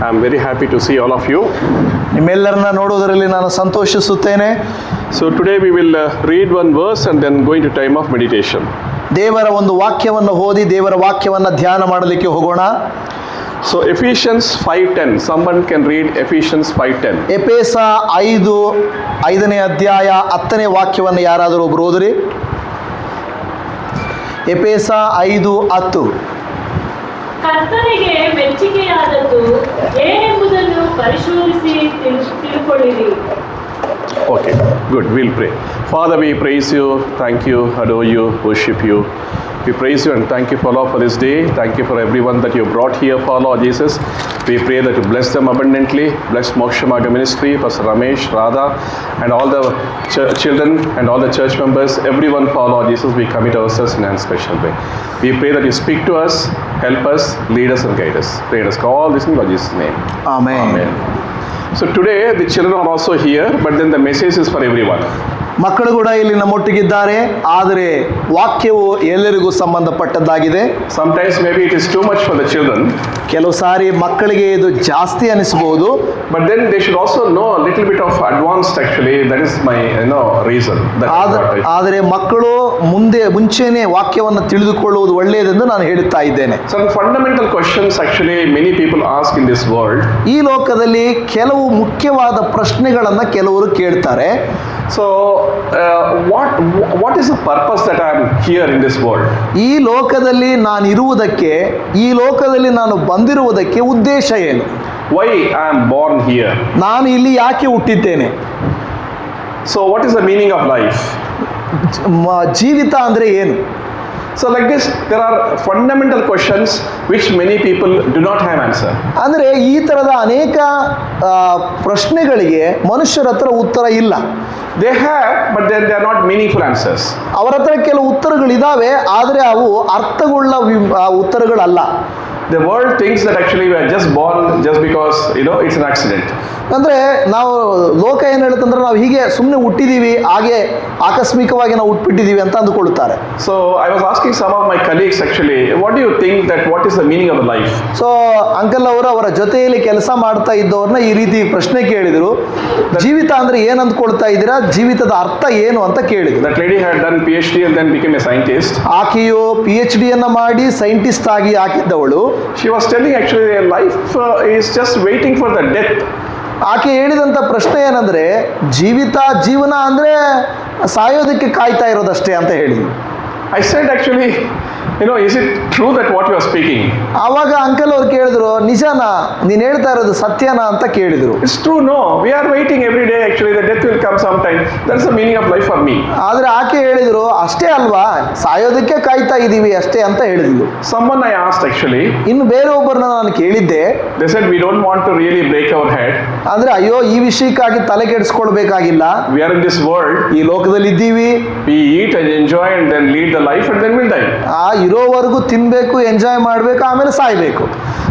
I'm very happy to see all of you. ನಿಮ್ಮೆಲ್ಲರನ್ನ ನೋಡುವುದರಲ್ಲಿ ನಾನು ಸಂತೋಷಿಸುತ್ತೇನೆ. So today we will read one verse and then go into time of meditation. ದೇವರ ಒಂದು ವಾಕ್ಯವನ್ನು ಓದಿ ದೇವರ ವಾಕ್ಯವನ್ನು ಧ್ಯಾನ ಮಾಡಲಿಕ್ಕೆ ಹೋಗೋಣ. So Ephesians 5:10. Someone can read Ephesians 5:10. ಎಫೆಸ 5ನೇ ಅಧ್ಯಾಯ 10ನೇ ವಾಕ್ಯವನ್ನು ಯಾರಾದರೂ ಒಬ್ಬರು ಓದಿರಿ. ಎಫೆಸ 5:10. ಕರ್ತನಿಗೆ ಮೆಚ್ಚಿಕೆಯಾದದ್ದು ಏನೆಂಬುದನ್ನು ಪರಿಶೋಧಿಸಿ ತಿಳ್ಕೊಳ್ಳಿರಿ. Okay, good. We'll pray. Father, we praise you, thank you, adore you, worship you. We praise you and thank you, Lord, for this day. Thank you for everyone that you brought here, Lord Jesus. We pray that you bless them abundantly. Bless Moksha Marga Ministry, Pastor Ramesh, Radha, and all the children and all the church members. Everyone, Lord Jesus, we commit ourselves in a special way. We pray that you speak to us, help us, lead us and guide us. Pray us all this in Lord Jesus' name. Amen. Amen. So today the children are also here, but then the message is for everyone. ಮಕ್ಕಳು ಕೂಡ ಇಲ್ಲಿ ನಮ್ಮೊಟ್ಟಿಗಿದ್ದಾರೆ, ಆದರೆ ವಾಕ್ಯವು ಎಲ್ಲರಿಗೂ ಸಂಬಂಧಪಟ್ಟದ್ದಾಗಿದೆ. Sometimes maybe it is too much for the children. ಕೆಲವು ಸಾರಿ ಮಕ್ಕಳಿಗೆ ಇದು ಜಾಸ್ತಿ ಅನಿಸಬಹುದು. But then they should also know a little bit of advanced actually. That is my reason. ಆದರೆ ಮಕ್ಕಳು ಮುಂಚೆನೇ ವಾಕ್ಯವನ್ನು ತಿಳಿದುಕೊಳ್ಳುವುದು ಒಳ್ಳೆಯದೆಂದು ನಾನು ಹೇಳುತ್ತಾ ಇದ್ದೇನೆ. Some fundamental questions actually many people ask in this world. ಈ ಲೋಕದಲ್ಲಿ ಕೆಲವು ಮುಖ್ಯವಾದ ಪ್ರಶ್ನೆಗಳನ್ನು ಕೆಲವರು ಕೇಳ್ತಾರೆ. So what is the purpose that I am here in this world? ಈ ಲೋಕದಲ್ಲಿ ನಾನು ಇರುವುದಕ್ಕೆ, ಈ ಲೋಕದಲ್ಲಿ ನಾನು ಬಂದಿರುವುದಕ್ಕೆ ಉದ್ದೇಶ ಏನು? Why I am born here? ನಾನು ಇಲ್ಲಿ ಯಾಕೆ ಹುಟ್ಟಿದ್ದೇನೆ? So what is the meaning of life? ಜೀವಿತ ಅಂದರೆ ಏನು? So like this, there are fundamental questions which many people do not have answer. ಅಂದರೆ ಈ ಥರದ ಅನೇಕ ಪ್ರಶ್ನೆಗಳಿಗೆ ಮನುಷ್ಯರ ಹತ್ರ ಉತ್ತರ ಇಲ್ಲ. They have, but then they are not meaningful answers. ಅವರ ಹತ್ರ ಕೆಲವು ಉತ್ತರಗಳಿದ್ದಾವೆ, ಆದರೆ ಅವು ಅರ್ಥವುಳ್ಳ ಉತ್ತರಗಳಲ್ಲ. The world thinks that actually we are just born just because it's an accident. ಅಂದರೆ ನಾವು ಲೋಕ ಏನು ಹೇಳುತ್ತಂದ್ರೆ ನಾವು ಹೀಗೆ ಸುಮ್ಮನೆ ಹುಟ್ಟಿದ್ದೀವಿ, ಹಾಗೆ ಆಕಸ್ಮಿಕವಾಗಿ ನಾವು ಹುಟ್ಟುಬಿಟ್ಟಿದ್ದೀವಿ ಅಂತ ಅಂದುಕೊಳ್ಳುತ್ತಾರೆ. So I was asking some of my colleagues actually, what do you think that what is the meaning of the life? So uncle ಅವರು ಅವರ ಜೊತೆಯಲ್ಲಿ ಕೆಲಸ ಮಾಡ್ತಾ ಇದ್ದವ್ರನ್ನ ಈ ರೀತಿ ಪ್ರಶ್ನೆ ಕೇಳಿದರು. ಜೀವಿತ ಅಂದರೆ ಏನು ಅಂದ್ಕೊಳ್ತಾ ಇದ್ದೀರಾ, ಜೀವಿತದ ಅರ್ಥ ಏನು ಅಂತ ಕೇಳಿದ್ರು. That lady had done PhD and then became a scientist. ಆಕೆಯು PhD ಮಾಡಿ ಸೈಂಟಿಸ್ಟ್ ಆಗಿ ಹಾಕಿದ್ದವಳು. She was telling actually life is just waiting for the death. ಆಕೆ ಹೇಳಿದಂಥ ಪ್ರಶ್ನೆ ಏನಂದರೆ, ಜೀವನ ಅಂದರೆ ಸಾಯೋದಕ್ಕೆ ಕಾಯ್ತಾ ಇರೋದಷ್ಟೇ ಅಂತ ಹೇಳಿದ್ರು. I said actually, is it true that what you are speaking? ಆವಾಗ ಅಂಕಲ್ ಅವ್ರು ಕೇಳಿದ್ರು, ನಿಜನಾ ನೀನು ಹೇಳ್ತಾ ಇರೋದು ಸತ್ಯನಾ ಅಂತ ಕೇಳಿದ್ರು. It's true, no. We are waiting every day actually, the death will come sometime. That's the meaning of life for me. ಆದರೆ ಆಕೆ ಹೇಳಿದ್ರು, ಅಷ್ಟೇ ಅಲ್ವಾ, ಸಾಯೋದಕ್ಕೆ ಕಾಯ್ತಾ ಇದ್ದೀವಿ ಅಷ್ಟೇ ಅಂತ ಹೇಳಿದ್ರು. Someone I asked actually. ಇನ್ನು ಬೇರೆ ಒಬ್ಬರನ್ನ ನಾನು ಕೇಳಿದ್ದೆ. They said we don't want to really break our head. ಅಂದ್ರೆ ಅಯ್ಯೋ ಈ ವಿಷಯಕ್ಕಾಗಿ ತಲೆ ಕೆಡಿಸ್ಕೊಳ್ಬೇಕಾಗಿಲ್ಲ. We are in this world. ಈ ಲೋಕದಲ್ಲಿ ಇದ್ದೀವಿ. We eat and enjoy and then lead the life and then we'll die. ಇರೋವರೆಗೂ ತಿನ್ಬೇಕು, ಎಂಜಾಯ್ ಮಾಡಬೇಕು, ಆಮೇಲೆ ಸಾಯ್ಬೇಕು.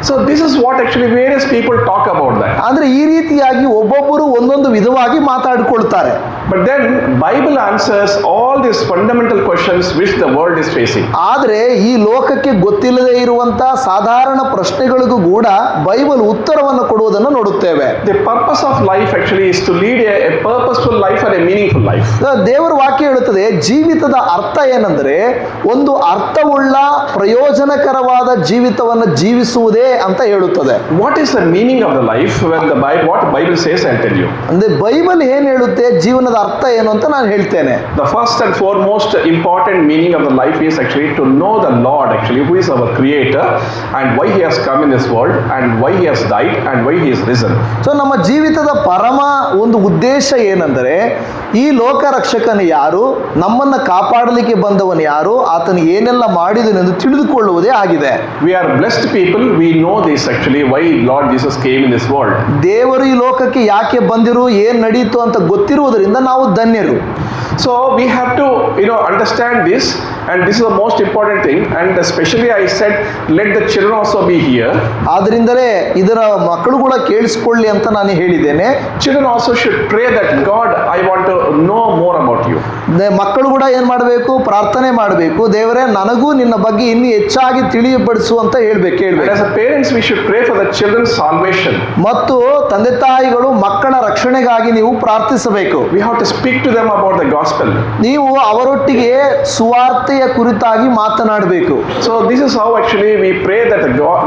So this is what actually various people talk about that. ಅಂದ್ರೆ ಈ ರೀತಿಯಾಗಿ ಒಬ್ಬೊಬ್ಬರು ಒಂದೊಂದು ವಿಧವಾಗಿ ಮಾತಾಡಿಕೊಳ್ತಾರೆ. But then Bible answers all these fundamental questions which the world is facing. ಆದರೆ ಈ ಲೋಕಕ್ಕೆ ಗೊತ್ತಿಲ್ಲದೆ ಇರುವಂತಹ ಸಾಧಾರಣ ಪ್ರಶ್ನೆಗಳಿಗೂ ಕೂಡ ಬೈಬಲ್ ಉತ್ತರವನ್ನು ಕೊಡುವುದನ್ನು ನೋಡುತ್ತೇವೆ. The purpose of life actually is to lead a purposeful life and a meaningful life. ದೇವರ ವಾಕ್ಯ ಹೇಳುತ್ತದೆ, ಜೀವಿತದ ಅರ್ಥ ಏನಂದ್ರೆ ಒಂದು ಅರ್ಥವುಳ್ಳ ಪ್ರಯೋಜನಕರವಾದ ಜೀವಿತವನ್ನು ಜೀವಿಸುವುದೇ ಅಂತ ಹೇಳುತ್ತದೆ. What is the meaning of the life? When the Bible, what Bible says, I'll tell you. ಅಂದ್ರೆ ಬೈಬಲ್ ಏನ್ ಹೇಳುತ್ತೆ, ಜೀವನದ ಅರ್ಥ ಏನು ಅಂತ ನಾನು ಹೇಳ್ತೇನೆ. The first and foremost important meaning of the life is actually to know the Lord actually, who is our creator and why he has come in this world and why he has died and why he is risen. So ನಮ್ಮ ಜೀವಿತದ ಪರಮ ಒಂದು ಉದ್ದೇಶ ಏನಂದರೆ, ಈ ಲೋಕ ರಕ್ಷಕನು ಯಾರು, ನಮ್ಮನ್ನ ಕಾಪಾಡಲಿಕ್ಕೆ ಬಂದವನು ಯಾರು, ಆತನು ಏನೆಲ್ಲ ಮಾಡಿದನೆಂದು ತಿಳಿದುಕೊಳ್ಳುವುದೇ ಆಗಿದೆ. We are blessed people. We know this actually, why Lord Jesus came in this world. ದೇವರು ಈ ಲೋಕಕ್ಕೆ ಯಾಕೆ ಬಂದಿರು, ಏನ್ ನಡೀತು ಅಂತ ಗೊತ್ತಿರುವುದರಿಂದ ನಾವು ಧನ್ಯರು. So we have to understand this, and this is the most important thing, and especially I said let the children also be here. ಆದ್ರಿಂದಲೇ ಇದರ ಮಕ್ಕಳು ಕೂಡ ಕೇಳಿಸ್ಕೊಳ್ಳಿ ಅಂತ ನಾನು ಹೇಳಿದ್ದೇನೆ. Children also should pray that God, I want to know more about you. ಮಕ್ಕಳು ಕೂಡ ಏನ್ ಮಾಡಬೇಕು? ಪ್ರಾರ್ಥನೆ ಮಾಡಬೇಕು, ದೇವರೇ ನನಗೂ ನಿನ್ನ ಬಗ್ಗೆ ಇನ್ನೂ ಹೆಚ್ಚಾಗಿ ತಿಳಿಯಪಡಿಸು ಅಂತ ಹೇಳ್ಬೇಕು. And as a parents we should pray for the children's salvation. ಮತ್ತು ತಂದೆ ತಾಯಿಗಳು ಮಕ್ಕಳ ರಕ್ಷಣೆಗಾಗಿ ನೀವು ಪ್ರಾರ್ಥಿಸಬೇಕು. We have to speak to them about the gospel. ನೀವು ಅವರೊಟ್ಟಿಗೆ ಸುವಾರ್ತೆಯ ಕುರಿತಾಗಿ ಮಾತನಾಡಬೇಕು. So this is how actually we pray that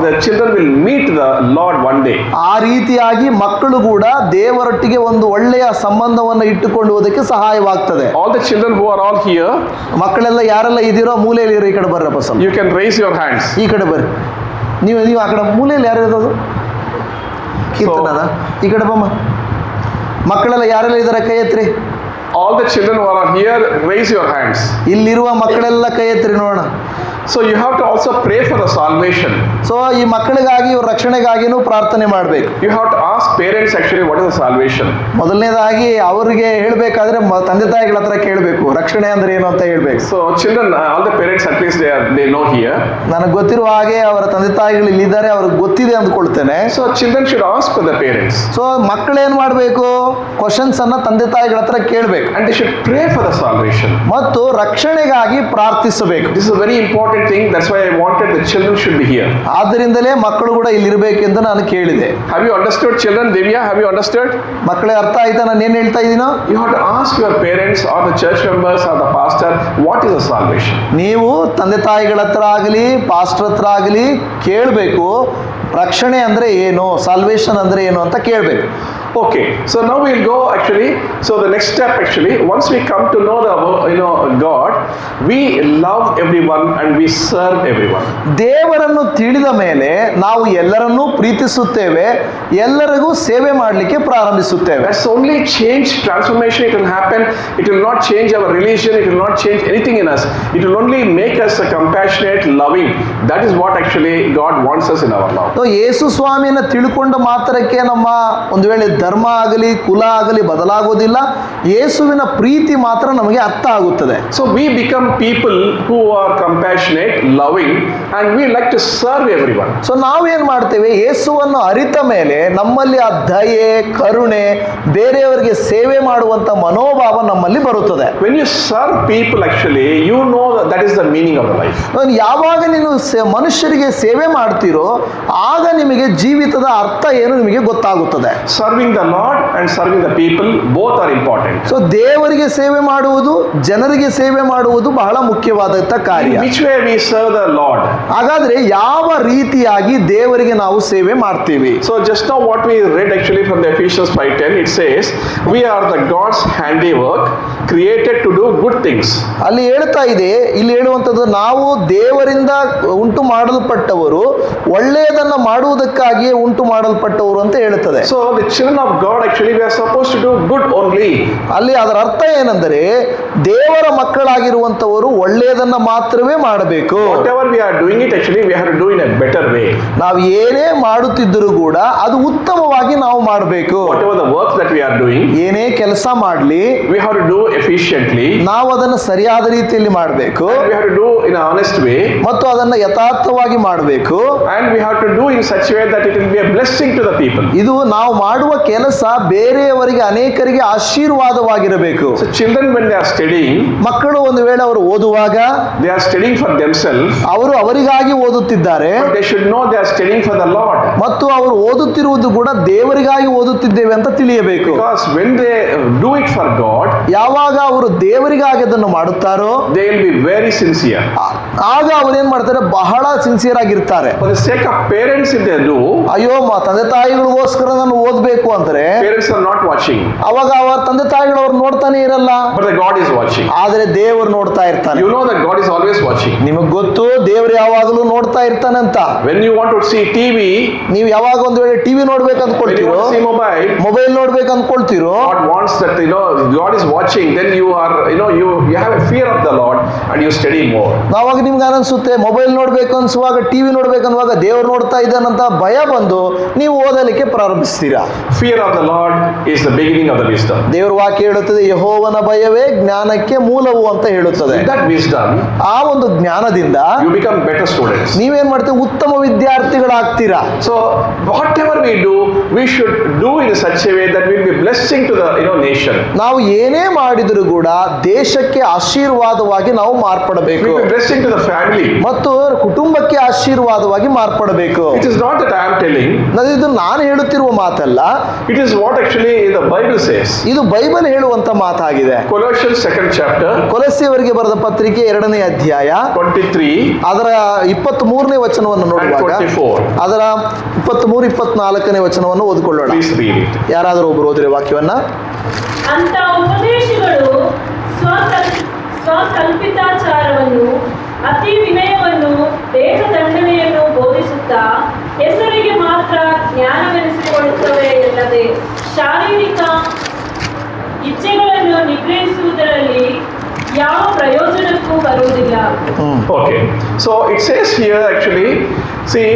the children will meet the Lord one day. ಆ ರೀತಿಯಾಗಿ ಮಕ್ಕಳು ಕೂಡ ದೇವರೊಟ್ಟಿಗೆ ಒಂದು ಒಳ್ಳೆಯ ಸಂಬಂಧವನ್ನು ಇಟ್ಟುಕೊಳ್ಳುವುದಕ್ಕೆ ಸಹಾಯವಾಗ್ತದೆ. All the children who are all here, ಮಕ್ಕಳೆಲ್ಲ ಯಾರೆಲ್ಲ ಇದೀರೋ ಮೂಲೆಯಲ್ಲಿ ಇರೋ, ಈ ಕಡೆ ಬರ್ರಪ್ಪ ಸ್ವಲ್ಪ. you can raise your hands. ಈ ಕಡೆ ಬರ್ರಿ. ನೀವು ಆ ಕಡೆ ಮೂಲೆಯಲ್ಲಿ ಯಾರು ಇರೋದು? ಕೀರ್ತನದ ಈ ಕಡೆ ಬಮ್ಮ. ಮಕ್ಕಳೆಲ್ಲ ಯಾರೆಲ್ಲ ಇದ್ದಾರೆ ಕೈ ಎತ್ರಿ. All the children who are here, raise your hands. ಇಲ್ಲಿರುವ ಮಕ್ಕಳೆಲ್ಲ ಕೈ ಎತ್ರಿ ನೋಡೋಣ. So you have to also pray for the salvation. So ಈ ಮಕ್ಕಳಿಗಾಗಿ ಇವ್ರ ರಕ್ಷಣೆಗಾಗಿನೂ ಪ್ರಾರ್ಥನೆ ಮಾಡಬೇಕು. You have to ask parents actually what is the salvation. ಮೊದಲನೇದಾಗಿ ಅವರಿಗೆ ಹೇಳಬೇಕಾದ್ರೆ ತಂದೆ ತಾಯಿಗಳ ಹತ್ರ ಕೇಳಬೇಕು, ರಕ್ಷಣೆ ಅಂದ್ರೆ ಏನು ಅಂತ ಹೇಳ್ಬೇಕು. So children, all the parents at least they know here. ನನಗೆ ಗೊತ್ತಿರುವ ಹಾಗೆ ಅವರ ತಂದೆ ತಾಯಿಗಳು ಇಲ್ಲಿದ್ದಾರೆ, ಅವ್ರಿಗೆ ಗೊತ್ತಿದೆ ಅಂದ್ಕೊಳ್ತೇನೆ. So children should ask for the parents. So ಮಕ್ಕಳು ಏನ್ ಮಾಡಬೇಕು? ಕ್ವಶನ್ಸ್ ಅನ್ನ ತಂದೆ ತಾಯಿಗಳ ಹತ್ರ ಕೇಳಬೇಕು. And they should pray for the salvation. ಮತ್ತು ರಕ್ಷಣೆಗಾಗಿ ಪ್ರಾರ್ಥಿಸಬೇಕು. This is a very important thing. That's why I wanted the children should be here. ಆದ್ದರಿಂದಲೇ ಮಕ್ಕಳು ಕೂಡ ಇಲ್ಲಿರಬೇಕೆಂದು ನಾನು ಕೇಳಿದೆ. Have you understood, children? Divya, have you understood? ಮಕ್ಕಳೇ ಅರ್ಥ ಆಯ್ತಾ ನಾನು ಏನ್ ಹೇಳ್ತಾ ಇದ್ದೀನೋ? You have to ask your parents or the church members or the pastor what is the salvation. ನೀವು ತಂದೆ ತಾಯಿಗಳ ಹತ್ರ ಆಗಲಿ ಪಾಸ್ಟರ್ ಹತ್ರ ಆಗಲಿ ಕೇಳಬೇಕು, ರಕ್ಷಣೆ ಅಂದ್ರೆ ಏನು, ಸಾಲ್ವೇಷನ್ ಅಂದ್ರೆ ಏನು ಅಂತ ಕೇಳಬೇಕು. Okay, so now we'll go actually. So the next step actually, once we come to know the God, we love everyone and we serve everyone. ದೇವರನ್ನು ತಿಳಿದ ಮೇಲೆ ನಾವು ಎಲ್ಲರನ್ನೂ ಪ್ರೀತಿಸುತ್ತೇವೆ, ಎಲ್ಲರಿಗೂ ಸೇವೆ ಮಾಡಲಿಕ್ಕೆ ಪ್ರಾರಂಭಿಸುತ್ತೇವೆ. That's only change, transformation. It will happen. It will not change our religion. It will not change anything in us. It will only make us a compassionate, loving. That is what actually God wants us in our love. So Yesu ಸ್ವಾಮಿಯನ್ನು ತಿಳ್ಕೊಂಡ ಮಾತ್ರಕ್ಕೆ ನಮ್ಮ ಒಂದು ವೇಳೆ ಧರ್ಮ ಆಗಲಿ ಕುಲ ಆಗಲಿ ಬದಲಾಗೋದಿಲ್ಲ. ಯೇಸುವಿನ ಪ್ರೀತಿ ಮಾತ್ರ ನಮಗೆ ಅರ್ಥ ಆಗುತ್ತದೆ. So we become people who are compassionate, loving, and we like to serve everyone. So ನಾವೇನ್ ಮಾಡ್ತೇವೆ? ಯೇಸುವನ್ನು ಅರಿತ ಮೇಲೆ ನಮ್ಮಲ್ಲಿ ಆ ದಯೆ, ಕರುಣೆ, ಬೇರೆಯವರಿಗೆ ಸೇವೆ ಮಾಡುವಂತ ಮನೋಭಾವ ನಮ್ಮಲ್ಲಿ ಬರುತ್ತದೆ. When you serve people, actually, you know that is the meaning of the life. ಯಾವಾಗ ನೀನು ಮನುಷ್ಯರಿಗೆ ಸೇವೆ ಮಾಡ್ತೀರೋ ಆಗ ನಿಮಗೆ ಜೀವಿತದ ಅರ್ಥ ಏನು ನಿಮಗೆ ಗೊತ್ತಾಗುತ್ತದೆ. Serving the Lord and serving the people, both are important. So ದೇವರಿಗೆ ಸೇವೆ ಮಾಡುವುದು, ಜನರಿಗೆ ಸೇವೆ ಮಾಡುವುದು ಬಹಳ ಮುಖ್ಯವಾದಂತ ಕಾರ್ಯ. In which way we serve the Lord? ಹಾಗಾದ್ರೆ ಯಾವ ರೀತಿಯಾಗಿ ದೇವರಿಗೆ ನಾವು ಸೇವೆ ಮಾಡ್ತೀವಿ? So just now what we read actually from the Ephesians 5:10, it says we are the God's handiwork, created to do good things. ಅಲ್ಲಿ ಹೇಳ್ತಾ ಇದೆ, ಇಲ್ಲಿ ಹೇಳುವಂಥದ್ದು ನಾವು ದೇವರಿಂದ ಉಂಟು ಮಾಡಲ್ಪಟ್ಟವರು, ಒಳ್ಳೆಯದನ್ನ ಮಾಡುವುದಕ್ಕಾಗಿಯೇ ಉಂಟು ಮಾಡಲ್ಪಟ್ಟವರು ಅಂತ ಹೇಳುತ್ತದೆ. So the children of God actually we are supposed to do good only. ಅಲ್ಲಿ ಅದರ ಅರ್ಥ ಏನೆಂದರೆ ದೇವರ ಮಕ್ಕಳಾಗಿರುವಂತವರು ಒಳ್ಳೆಯದನ್ನ ಮಾತ್ರವೇ ಮಾಡಬೇಕು. Whatever we are doing it actually we have to do in a better way. ನಾವು ಏನೇ ಮಾಡುತ್ತಿದ್ದರೂ ಕೂಡ ಅದು ಉತ್ತಮವಾಗಿ ನಾವು ಮಾಡಬೇಕು. Whatever the work that we are doing, ಏನೇ ಕೆಲಸ ಮಾಡಲಿ we have to do efficiently. ನಾವು ಅದನ್ನು ಸರಿಯಾದ ರೀತಿಯಲ್ಲಿ ಮಾಡಬೇಕು And we have to do in an honest way. ಮತ್ತು ಅದನ್ನು ಯಥಾರ್ಥವಾಗಿ ಮಾಡಬೇಕು. And we have to do in such a way that it will be a blessing to the people. ಇದು ನಾವು ಮಾಡುವ ಕೆಲಸ ಬೇರೆಯವರಿಗೆ, ಅನೇಕರಿಗೆ ಆಶೀರ್ವಾದವಾಗಿರಬೇಕು. So children when they are studying, ಮಕ್ಕಳು ಒಂದು ವೇಳೆ ಅವರು ಓದುವಾಗ they are studying for themselves, ಅವರು ಅವರಿಗಾಗಿ ಓದುತ್ತಿದ್ದಾರೆ, but they should know they are studying for the Lord. ಮತ್ತು ಅವರು ಓದುತ್ತಿರುವುದು ಕೂಡ ದೇವರಿಗಾಗಿ ಓದುತ್ತಿದ್ದೇವೆ ಅಂತ ತಿಳಿಯಬೇಕು. Because when they do it for God, ಯಾವಾಗ ಅವರು ದೇವರಿಗಾಗಿ ಅದನ್ನು ಮಾಡುತ್ತಾರೋ they will be very sincere. ಆಗ ಅವ್ರು ಏನ್ ಮಾಡ್ತಾರೆ? ಬಹಳ ಸಿನ್ಸಿಯರ್ ಆಗಿರ್ತಾರೆ. For the sake of parents, if they do, ಅಯ್ಯೋ ತಂದೆ ತಾಯಿಗಳಿಗೋಸ್ಕರ ನಾನು ಓದ್ಬೇಕು ಅಂದ್ರೆ parents are not watching, ಅವಾಗ ಅವರ ತಂದೆ ತಾಯಿಗಳು ಅವ್ರು ನೋಡ್ತಾನೆ ಇರಲ್ಲ, but the God is watching. ಆದ್ರೆ ದೇವರು ನೋಡ್ತಾ ಇರ್ತಾನೆ. You know that God is always watching. ನಿಮಗ್ ಗೊತ್ತು ದೇವರು ಯಾವಾಗಲೂ ನೋಡ್ತಾ ಇರ್ತಾನೆ ಅಂತ. When you want to see TV, ನೀವು ಯಾವಾಗ ಒಂದು ವೇಳೆ ಟಿವಿ ನೋಡ್ಬೇಕು when you ಅಂದ್ಕೊಳ್ತೀರೋ, want to see mobile, mobile ನೋಡ್ಬೇಕು ಅಂದ್ಕೊಳ್ತೀರೋ, God wants that God is watching. Then you are you have a fear of the Lord and you study more. ಅವಾಗ ನಿಮ್ಗೆ ಅನಿಸುತ್ತೆ mobile ನೋಡಬೇಕು ಅನ್ಸುವಾಗ, ಟಿವಿ ನೋಡ್ಬೇಕು ಅನ್ನುವಾಗ ದೇವ್ರು ನೋಡ್ತಾ ಇದ್ದಾನಂತ ಭಯ ಬಂದು ನೀವು ಓದಲಿಕ್ಕೆ ಪ್ರಾರಂಭಿಸ್ತೀರಾ. Fear of the Lord is the beginning of the wisdom. ದೇವ್ರ ವಾಕ್ಯ ಹೇಳುತ್ತದೆ ಯೆಹೋವನ ಭಯವೇ ಜ್ಞಾನಕ್ಕೆ ಮೂಲವು ಅಂತ ಹೇಳುತ್ತದೆ. With that wisdom, ಆ ಒಂದು ಜ್ಞಾನದಿಂದ you become better students. ನೀವೇನ್ ಮಾಡ್ತೀವಿ, ಉತ್ತಮ ವಿದ್ಯಾರ್ಥಿಗಳಾಗ್ತೀರಾ. So whatever we do, we should do in such a way that we'll be blessing to the nation. ನಾವು ಏನೇ ಮಾಡಿದರೂ ಕೂಡ ದೇಶಕ್ಕೆ ಆಶೀರ್ವಾದವಾಗಿ ನಾವು ಮಾರ್ಪಡಬೇಕು We'll be blessing to the family. ಮತ್ತು ಕುಟುಂಬಕ್ಕೆ ಆಶೀರ್ವಾದವಾಗಿ ಮಾರ್ಪಡಬೇಕು. It is not that I am telling. ಇದು ನಾನು ಹೇಳುತ್ತಿರುವ ಮಾತಲ್ಲ, It is what actually the Bible says. ಇದು ಬೈಬಲ್ ಹೇಳುವಂತ ಮಾತಾಗಿದೆ. Colossians 2nd chapter, ಕೊಲೊಸ್ಸೆಯವರಿಗೆ ಬರೆದ ಪತ್ರಿಕೆ 2ನೇ ಅಧ್ಯಾಯ 23 ಅದರ 23ನೇ ವಚನವನ್ನು and ನೋಡುವಾಗ 24. ಅದರ 23, 24ನೇ ವಚನವನ್ನು ಓದಿಕೊಳ್ಳೋಣ. Please read it. ಯಾರಾದರೂ ಒಬ್ಬರು ಓದಿರಿ ವಾಕ್ಯವನ್ನ. ಅಂತ ಉಪದೇಶಗಳು ಸ್ವಕಲ್ಪಿತಾಚಾರವನ್ನು, ಅತಿ ವಿನಯವನ್ನು, ದೇಹ ದಂಡನೆಯನ್ನು ಬೋಧಿಸುತ್ತಾ ಹೆಸರಿಗೆ ಮಾತ್ರ ಜ್ಞಾನವೆನಿಸಿಕೊಳ್ಳುತ್ತವೆ ಅಲ್ಲದೆ ಶಾರೀರಿಕ ಇಚ್ಛೆಗಳನ್ನು ನಿಗ್ರಹಿಸುವುದರಲ್ಲಿ ಯಾವ ಪ್ರಯೋಜನಕ್ಕೂ ಬರುವುದಿಲ್ಲ. Okay. So it says here actually, see,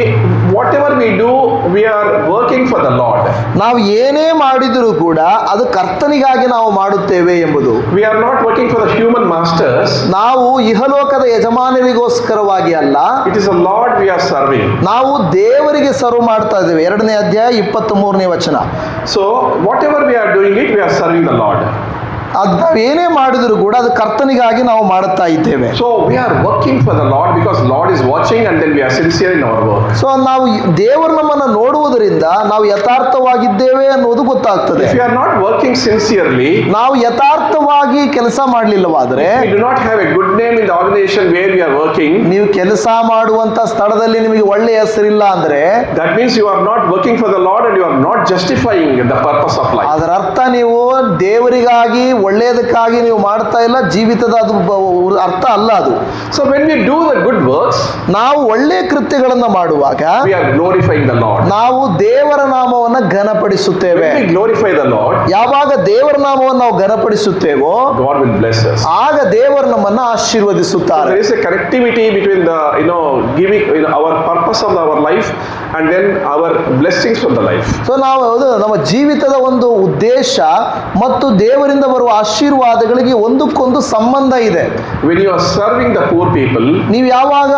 whatever we do, we are working for the Lord. ನಾವು ಏನೇ ಮಾಡಿದರೂ ಕೂಡ ಅದು ಕರ್ತನಿಗಾಗಿ ನಾವು ಮಾಡುತ್ತೇವೆ ಎಂಬುದು. We are not working for the human masters. ನಾವು ಇಹಲೋಕದ ಯಜಮಾನರಿಗೋಸ್ಕರವಾಗಿ ಅಲ್ಲ, It is the Lord we are serving. ನಾವು ದೇವರಿಗೆ ಸರ್ವ್ ಮಾಡ್ತಾ ಇದ್ದೇವೆ. 2ನೇ ಅಧ್ಯಾಯ 23ನೇ ವಚನ. So whatever we are doing it, we are serving the Lord. ಅದು ನಾವು ಏನೇ ಮಾಡಿದರೂ ಕೂಡ ಅದು ಕರ್ತನಿಗಾಗಿ ನಾವು ಮಾಡುತ್ತಾ ಇದ್ದೇವೆ. So we are working for the Lord because Lord is watching, and then we are sincere in our work. So ನಾವು ದೇವರು ನಮ್ಮನ್ನು ನೋಡುವುದರಿಂದ ನಾವು ಯಥಾರ್ಥವಾಗಿದ್ದೇವೆ ಅನ್ನೋದು ಗೊತ್ತಾಗ್ತದೆ. If you are not working sincerely, ನಾವು ಯಥಾರ್ಥವಾಗಿ ಕೆಲಸ ಮಾಡಲಿಲ್ಲವಾದರೆ, we do not have a good name in the organization where we are working. ನೀವು ಕೆಲಸ ಮಾಡುವಂತ ಸ್ಥಳದಲ್ಲಿ ನಿಮಗೆ ಒಳ್ಳೆಯ ಹೆಸರಿಲ್ಲ ಅಂದ್ರೆ That means you are not working for the Lord, and you are not justifying the purpose of life. ಅದರ ಅರ್ಥ ನೀವು ದೇವರಿಗಾಗಿ ಒಳ್ಳೆಯದಕ್ಕಾಗಿ ನೀವು ಮಾಡ್ತಾ ಇಲ್ಲ, ಜೀವಿತದ ಅದು ಅರ್ಥ ಅಲ್ಲ ಅದು. So when we do the good works, ನಾವು ಒಳ್ಳೆಯ ಕೃತ್ಯಗಳನ್ನು ಮಾಡುವಾಗ we are glorifying the Lord. ನಾವು ದೇವರ ನಾಮವನ್ನು ಘನಪಡಿಸುತ್ತೇವೆ. When we glorify the Lord, ಯಾವಾಗ ದೇವರ ನಾಮವನ್ನು ನಾವು ಘನಪಡಿಸುತ್ತೇವೋ God will bless us. ಆಗ ದೇವರು ನಮ್ಮನ್ನ ಆಶೀರ್ವದಿಸುತ್ತಾರೆ. There is a connectivity between the giving our purpose of our life and then our blessings from the life. So ನಾವು ನಮ್ಮ ಜೀವಿತದ ಒಂದು ಉದ್ದೇಶ ಮತ್ತು ದೇವರಿಂದ ಬರುವ ಆಶೀರ್ವಾದಗಳಿಗೆ ಒಂದಕ್ಕೊಂದು ಸಂಬಂಧ ಇದೆ. When you are serving the poor people, ನೀವು ಯಾವಾಗ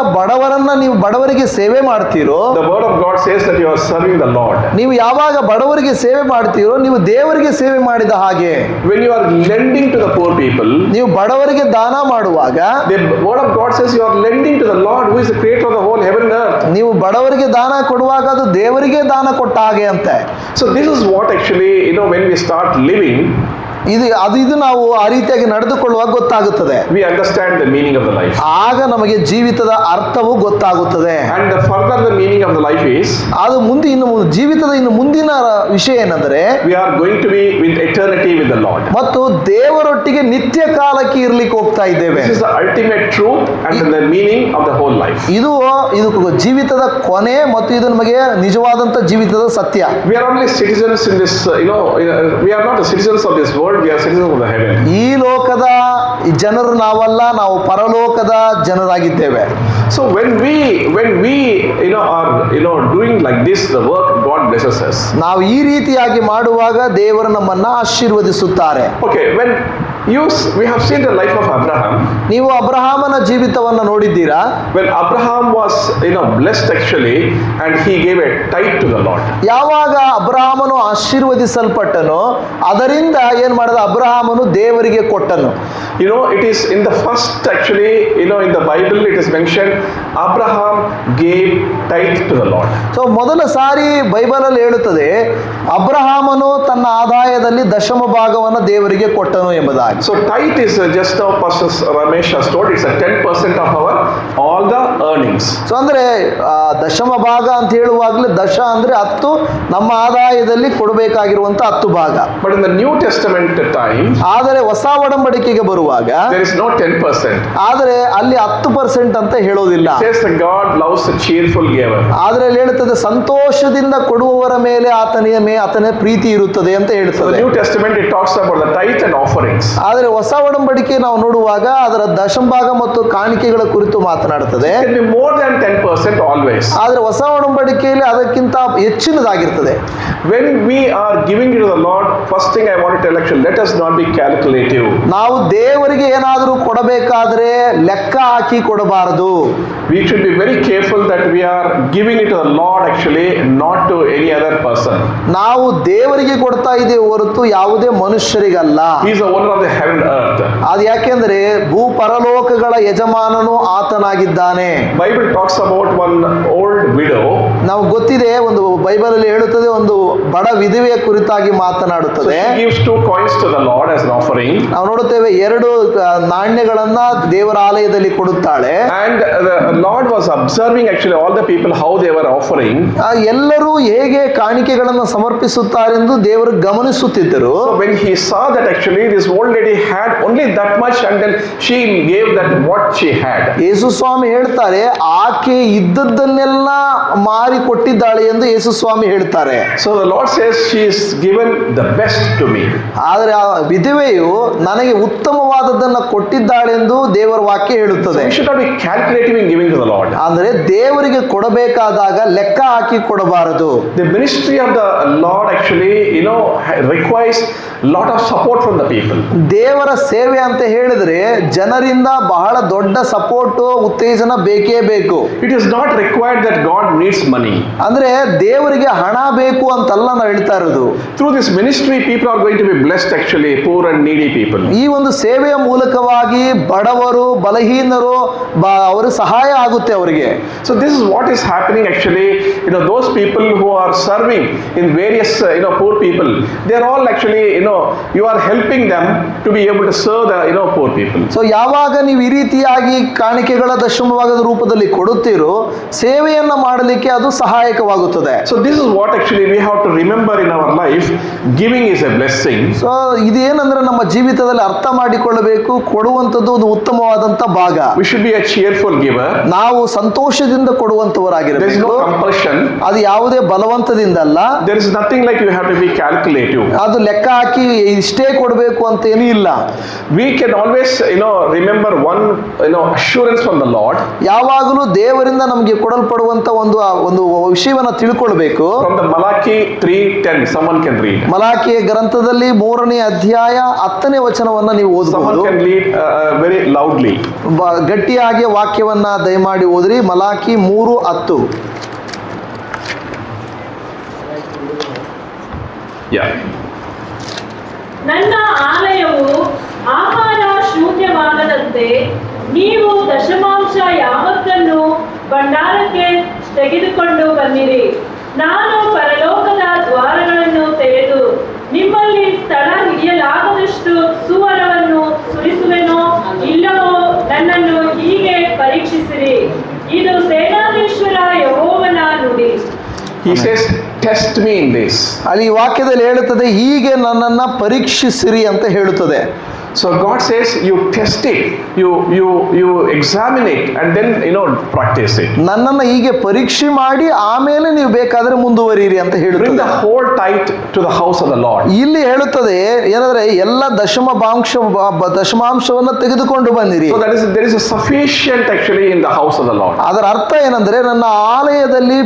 ನೀವು ಬಡವರಿಗೆ ಸೇವೆ ಮಾಡ್ತೀರೋ, the word of God says that you are serving the Lord. ನೀವು ಯಾವಾಗ ಬಡವರಿಗೆ ಸೇವೆ ಮಾಡ್ತೀರೋ ನೀವು ದೇವರಿಗೆ ಸೇವೆ ಮಾಡಿದ ಹಾಗೆ. When you are lending to the poor people, ನೀವು ಬಡವರಿಗೆ ದಾನ ಮಾಡುವಾಗ the word of God says you are lending to the Lord who is the creator of the whole heaven and earth. ನೀವು ಬಡವರಿಗೆ ದಾನ ಕೊಡುವಾಗ ಅದು ದೇವರಿಗೆ ದಾನ ಕೊಟ್ಟ ಹಾಗೆ ಅಂತೆ. So this is what actually when we start living, ಇದು ನಾವು ಆ ರೀತಿಯಾಗಿ ನಡೆದುಕೊಳ್ಳುವಾಗ ಗೊತ್ತಾಗುತ್ತದೆ. we understand the meaning of the life. ಆಗ ನಮಗೆ ಜೀವಿತದ ಅರ್ಥವು ಗೊತ್ತಾಗುತ್ತದೆ. And the further the meaning of the life is, ಅದು ಜೀವಿತದ ಮುಂದಿನ ವಿಷಯ ಏನಂದ್ರೆ we are going to be with eternity with the Lord. ಮತ್ತು ದೇವರೊಟ್ಟಿಗೆ ನಿತ್ಯ ಕಾಲಕ್ಕೆ ಇರ್ಲಿಕ್ಕೆ ಹೋಗ್ತಾ ಇದ್ದೇವೆ. This is the ultimate truth and the meaning of the whole life. ಇದು ಜೀವಿತದ ಕೊನೆ ಮತ್ತು ಇದು ನಮಗೆ ನಿಜವಾದಂತ ಜೀವಿತದ ಸತ್ಯ. We are only citizens in this, we are not the citizens of this world, we are citizens of the heaven. ಈ ಲೋಕದ ಜನರು ನಾವಲ್ಲ, ನಾವು ಪರಲೋಕದ ಜನರಾಗಿದ್ದೇವೆ. So when we are doing like this, the work, God blesses us. ನಾವು ಈ ರೀತಿಯಾಗಿ ಮಾಡುವಾಗ ದೇವರು ನಮ್ಮನ್ನ ಆಶೀರ್ವದಿಸುತ್ತಾರೆ. Okay, we have seen the life of Abraham. ನೀವು ಅಬ್ರಹಾಮನ ಜೀವಿತವನ್ನು ನೋಡಿದ್ದೀರಾ? When Abraham was blessed actually, and he gave a tithe to the Lord. ಯಾವಾಗ ಅಬ್ರಹಾಮನು ಆಶೀರ್ವದಿಸಲ್ಪಟ್ಟನು, ಅದರಿಂದ ಏನ್ ಮಾಡಿದ, ಅಬ್ರಹಾಮನು ದೇವರಿಗೆ ಕೊಟ್ಟನು. It is in the first actually, in the Bible it is mentioned Abraham gave tithe to the Lord. So ಮೊದಲ ಸಾರಿ Bible ಅಲ್ಲಿ ಹೇಳುತ್ತದೆ ಅಬ್ರಹಾಮನು ತನ್ನ ಆದಾಯದಲ್ಲಿ ದಶಮ ಭಾಗವನ್ನು ದೇವರಿಗೆ ಕೊಟ್ಟನು ಎಂಬುದಾಗಿ. So tithe is just now Pastor Ramesh has told, it's a 10% of our all the earnings. So ಅಂದ್ರೆ ದಶಮ ಭಾಗ ಅಂತ ಹೇಳುವಾಗಲೇ ದಶ ಅಂದ್ರೆ 10, ನಮ್ಮ ಆದಾಯದಲ್ಲಿ ಕೊಡಬೇಕಾಗಿರುವಂತ 10 ಭಾಗ. But in the New Testament time, ಆದರೆ ಹೊಸ ಒಡಂಬಡಿಕೆಗೆ ಬರುವಾಗ there is no 10%. ಆದರೆ ಅಲ್ಲಿ 10% ಅಂತ ಹೇಳೋದಿಲ್ಲ. It says that God loves a cheerful giver. ಆದರೆ ಅಲ್ಲಿ ಹೇಳುತ್ತದೆ ಸಂತೋಷದಿಂದ ಕೊಡುವವರ ಮೇಲೆ ಆತನ ಪ್ರೀತಿ ಇರುತ್ತದೆ ಅಂತ So the ಹೇಳುತ್ತದೆ. New Testament it talks about the tithe and offerings. ಆದರೆ ಹೊಸ ಒಡಂಬಡಿಕೆ ನಾವು ನೋಡುವಾಗ ಅದರ ದಶಂಭಾಗ ಮತ್ತು ಕಾಣಿಕೆಗಳ ಕುರಿತು ಮಾತನಾಡುತ್ತದೆ. ಮಾತನಾಡುತ್ತದೆ. It can be more than 10% always. ಆದರೆ ಹೊಸ ಒಡಂಬಡಿಕೆಯಲ್ಲಿ ಅದಕ್ಕಿಂತ ಹೆಚ್ಚಿನದಾಗಿರ್ತದೆ. When we are giving it to the Lord, first thing I want to tell actually, let us not be calculative. ನಾವು ದೇವರಿಗೆ ಏನಾದರೂ ಕೊಡಬೇಕಾದ್ರೆ ಲೆಕ್ಕ ಹಾಕಿ ಕೊಡಬಾರದು. We should be very careful that we are giving it to the Lord actually, not to any other person. ನಾವು ದೇವರಿಗೆ ಕೊಡ್ತಾ ಇದ್ದೇವೆ ಹೊರತು ಯಾವುದೇ ಮನುಷ್ಯರಿಗಲ್ಲ. He is the owner of the heaven and earth. ಅದು ಯಾಕೆಂದ್ರೆ ಭೂ ಪರಲೋಕಗಳ ಯಜಮಾನನು ಆತನಾಗಿದ್ದಾನೆ. Bible talks about one old widow. ನಾವು ಗೊತ್ತಿದೆ, ಒಂದು ಬೈಬಲ್ ಅಲ್ಲಿ ಹೇಳುತ್ತದೆ, ಒಂದು ಬಡ ವಿಧವೆಯ ಕುರಿತಾಗಿ So ಮಾತನಾಡುತ್ತದೆ. she gives 2 coins to the Lord as an offering. ನಾವು ನೋಡುತ್ತೇವೆ 2 ನಾಣ್ಯಗಳನ್ನ ದೇವರ ಆಲಯದಲ್ಲಿ ಕೊಡುತ್ತಾಳೆ. And the Lord was observing actually all the people how they were offering. ಎಲ್ಲರೂ ಹೇಗೆ ಕಾಣಿಕೆಗಳನ್ನು ಸಮರ್ಪಿಸುತ್ತಾರೆಂದು ದೇವರು ಗಮನಿಸುತ್ತಿದ್ದರು. So when he saw that actually this old lady had only that much and then she gave that what she had. ಯೇಸು ಸ್ವಾಮಿ ಹೇಳ್ತಾರೆ, ಆಕೆ ಇದ್ದದ್ದನ್ನೆಲ್ಲ ಮಾರಿ ಕೊಟ್ಟಿದ್ದಾಳೆ ಎಂದು ಯೇಸು ಸ್ವಾಮಿ ಹೇಳ್ತಾರೆ. So the Lord says she is given the best to me. ಆದರೆ ಆ ವಿಧವೆಯು ನನಗೆ ಉತ್ತಮವಾದದ್ದನ್ನು ಕೊಟ್ಟಿದ್ದಾಳೆಂದು ದೇವರ ವಾಕ್ಯ ಹೇಳುತ್ತದೆ. We should not be calculating in giving to the Lord. ಅಂದ್ರೆ ದೇವರಿಗೆ ಕೊಡಬೇಕಾದಾಗ ಲೆಕ್ಕ ಹಾಕಿ ಕೊಡಬಾರದು. The ministry of the Lord actually, requires lot of support from the people. ದೇವರ ಸೇವೆ ಅಂತ ಹೇಳಿದ್ರೆ ಜನರಿಂದ ಬಹಳ ದೊಡ್ಡ ಸಪೋರ್ಟ್, ಉತ್ತೇಜನ ಬೇಕೇ ಬೇಕು. It is not required that God needs money. ಅಂದ್ರೆ ದೇವರಿಗೆ ಹಣ ಬೇಕು ಅಂತಲ್ಲ ನಾವು ಹೇಳ್ತಾ ಇರೋದು. Through this ministry, people are going to be blessed actually, poor and needy people. ಈ ಒಂದು ಸೇವೆಯ ಮೂಲಕವಾಗಿ ಬಡವರು, ಬಲಹೀನರು ಅವರ ಸಹಾಯ ಆಗುತ್ತೆ ಅವರಿಗೆ. So this is what is happening actually. Those people who are serving in various poor people, they are all actually you are helping them to be able to serve the poor people. So ಯಾವಾಗ ನೀವು ಈ ರೀತಿಯಾಗಿ ಕಾಣಿಕೆಗಳ ದಶಮಭಾಗದ ರೂಪದಲ್ಲಿ ಕೊಡುತ್ತೀರೋ ಸೇವೆಯನ್ನ ಮಾಡಲಿಕ್ಕೆ ಅದು ಸಹಾಯಕವಾಗುತ್ತದೆ. So this is what actually we have to remember in our life. Giving is a blessing. So ಇದೇನಂದ್ರೆ ನಮ್ಮ ಜೀವಿತದಲ್ಲಿ ಅರ್ಥ ಮಾಡಿಕೊಳ್ಳಬೇಕು, ಕೊಡುವಂಥದ್ದು ಒಂದು ಉತ್ತಮವಾದಂತ ಭಾಗ. We should be a cheerful giver. ನಾವು ಸಂತೋಷದಿಂದ There is ಕೊಡುವಂತವರಾಗಿರಬೇಕು. no compulsion. ಅದು ಯಾವುದೇ ಬಲವಂತದಿಂದ ಅಲ್ಲ. There is nothing like you have to be calculative. ಅದು ಲೆಕ್ಕ ಹಾಕಿ ಇಷ್ಟೇ ಕೊಡಬೇಕು ಅಂತ ಏನೂ ಇಲ್ಲ. We can always remember one assurance from the Lord. ಯಾವಾಗಲೂ ದೇವರಿಂದ ನಮಗೆ ಕೊಡಲ್ಪಡುವಂತ ಒಂದು ವಿಷಯವನ್ನ ತಿಳ್ಕೊಳ್ಬೇಕು. From the Malachi 3:10, someone can read. ಮಲಾಕಿಯ ಗ್ರಂಥದಲ್ಲಿ 3ನೇ ಅಧ್ಯಾಯ 10ನೇ ವಚನವನ್ನ ನೀವು Someone ಓದಬಹುದು. can read very loudly. ಗಟ್ಟಿಯಾಗಿ ವಾಕ್ಯವನ್ನ ದಯಮಾಡಿ ಓದ್ರಿ. ಮಲಾಕಿ 3:10. Yeah. ನನ್ನ ಆಲಯವು ಆಹಾರ ಶೂನ್ಯವಾಗದಂತೆ ನೀವು ದಶಮಾಂಶ ಯಾವತ್ತನ್ನು ಭಂಡಾರಕ್ಕೆ ತೆಗೆದುಕೊಂಡು ಬನ್ನಿರಿ. ನಾನು ಪರಲೋಕದ ದ್ವಾರಗಳನ್ನು ತೆರೆದು ನಿಮ್ಮಲ್ಲಿ ಸ್ಥಳ ಹಿಡಿಯಲಾಗದಷ್ಟು ಸುವರವನ್ನು ಸುರಿಸುವೆನೋ ಇಲ್ಲವೋ ನನ್ನನ್ನು ಹೀಗೆ ಪರೀಕ್ಷಿಸಿರಿ. ಇದು ಸೇನಾಧೀಶ್ವರ ಯೆಹೋವನ ನುಡಿ. He says, test me in this. ಅಲ್ಲಿ ಈ ವಾಕ್ಯದಲ್ಲಿ ಹೇಳುತ್ತದೆ, ಹೀಗೆ ನನ್ನನ್ನ ಪರೀಕ್ಷಿಸಿರಿ ಅಂತ ಹೇಳುತ್ತದೆ. So God says, you test it, you examine it, and then practice it. ನನ್ನನ್ನ ಹೀಗೆ ಪರೀಕ್ಷೆ ಮಾಡಿ ಆಮೇಲೆ ನೀವು ಬೇಕಾದ್ರೆ ಮುಂದುವರಿಯಿರಿ ಅಂತ Bring ಹೇಳುತ್ತದೆ. the whole tithe to the house of the Lord. ಇಲ್ಲಿ ಹೇಳುತ್ತದೆ ಏನಂದ್ರೆ ಎಲ್ಲ ದಶಮಾಂಶವನ್ನ ತೆಗೆದುಕೊಂಡು ಬಂದಿರಿ. So there is a sufficient actually in the house of the Lord. ಅದರ ಅರ್ಥ ಏನಂದ್ರೆ ನನ್ನ ಆಲಯದಲ್ಲಿ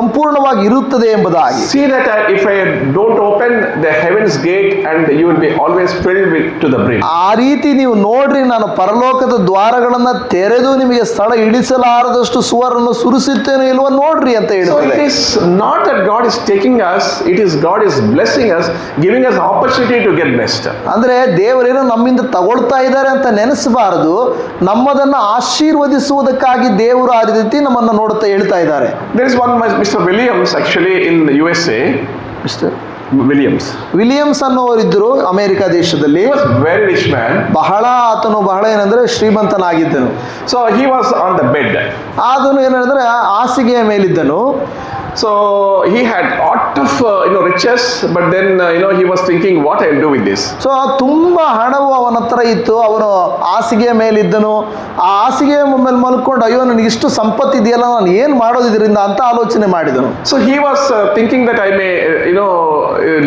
ಸಂಪೂರ್ಣವಾಗಿ ಇರುತ್ತದೆ ಎಂಬುದಾಗಿ. See that if I don't open the heaven's gate, and you will be always filled to the brim. ಆ ರೀತಿ ನೀವು ನೋಡ್ರಿ, ನಾನು ಪರಲೋಕದ ದ್ವಾರಗಳನ್ನ ತೆರೆದು ನಿಮಗೆ ಸ್ಥಳ ಇಳಿಸಲಾರದಷ್ಟು ಸುವರನ್ನು ಸುರಿಸುತ್ತೇನೆ ಇಲ್ವ ನೋಡ್ರಿ ಅಂತ So ಹೇಳುತ್ತದೆ. it is not that God is taking us, it is God is blessing us, giving us opportunity to get blessed. ಅಂದ್ರೆ ದೇವರೇನೋ ನಮ್ಮಿಂದ ತಗೊಳ್ತಾ ಇದ್ದಾರೆ ಅಂತ ನೆನೆಸಬಾರದು, ನಮ್ಮದನ್ನ ಆಶೀರ್ವದಿಸುವುದಕ್ಕಾಗಿ ದೇವರು ಆ ರೀತಿ ನಮ್ಮನ್ನ ನೋಡುತ್ತಾ ಹೇಳ್ತಾ ಇದ್ದಾರೆ. There is one Mr. Williams actually in the USA. Mister Williams ಅನ್ನುವರಿದ್ದರು ಅಮೆರಿಕ ದೇಶದಲ್ಲಿ. he was very rich man. ಆತನು ಬಹಳ ಏನಂದ್ರೆ ಶ್ರೀಮಂತನಾಗಿದ್ದನು. So he was on the bed. ಆತನು ಏನಂದ್ರೆ ಹಾಸಿಗೆಯ ಮೇಲಿದ್ದನು. So he had lot of riches, but then he was thinking, what I'll do with this. So ತುಂಬಾ ಹಣವು ಅವನ ಹತ್ರ ಇತ್ತು. ಅವನು ಹಾಸಿಗೆಯ ಮೇಲಿದ್ದನು. ಆ ಹಾಸಿಗೆಯ ಮೇಲೆ ಮಲ್ಕೊಂಡು, ಅಯ್ಯೋ ನನಗೆ ಇಷ್ಟು ಸಂಪತ್ತಿದೆಯಲ್ಲ, ನಾನು ಏನ್ ಮಾಡೋದು ಇದರಿಂದ ಅಂತ ಆಲೋಚನೆ ಮಾಡಿದನು. So he was thinking that I may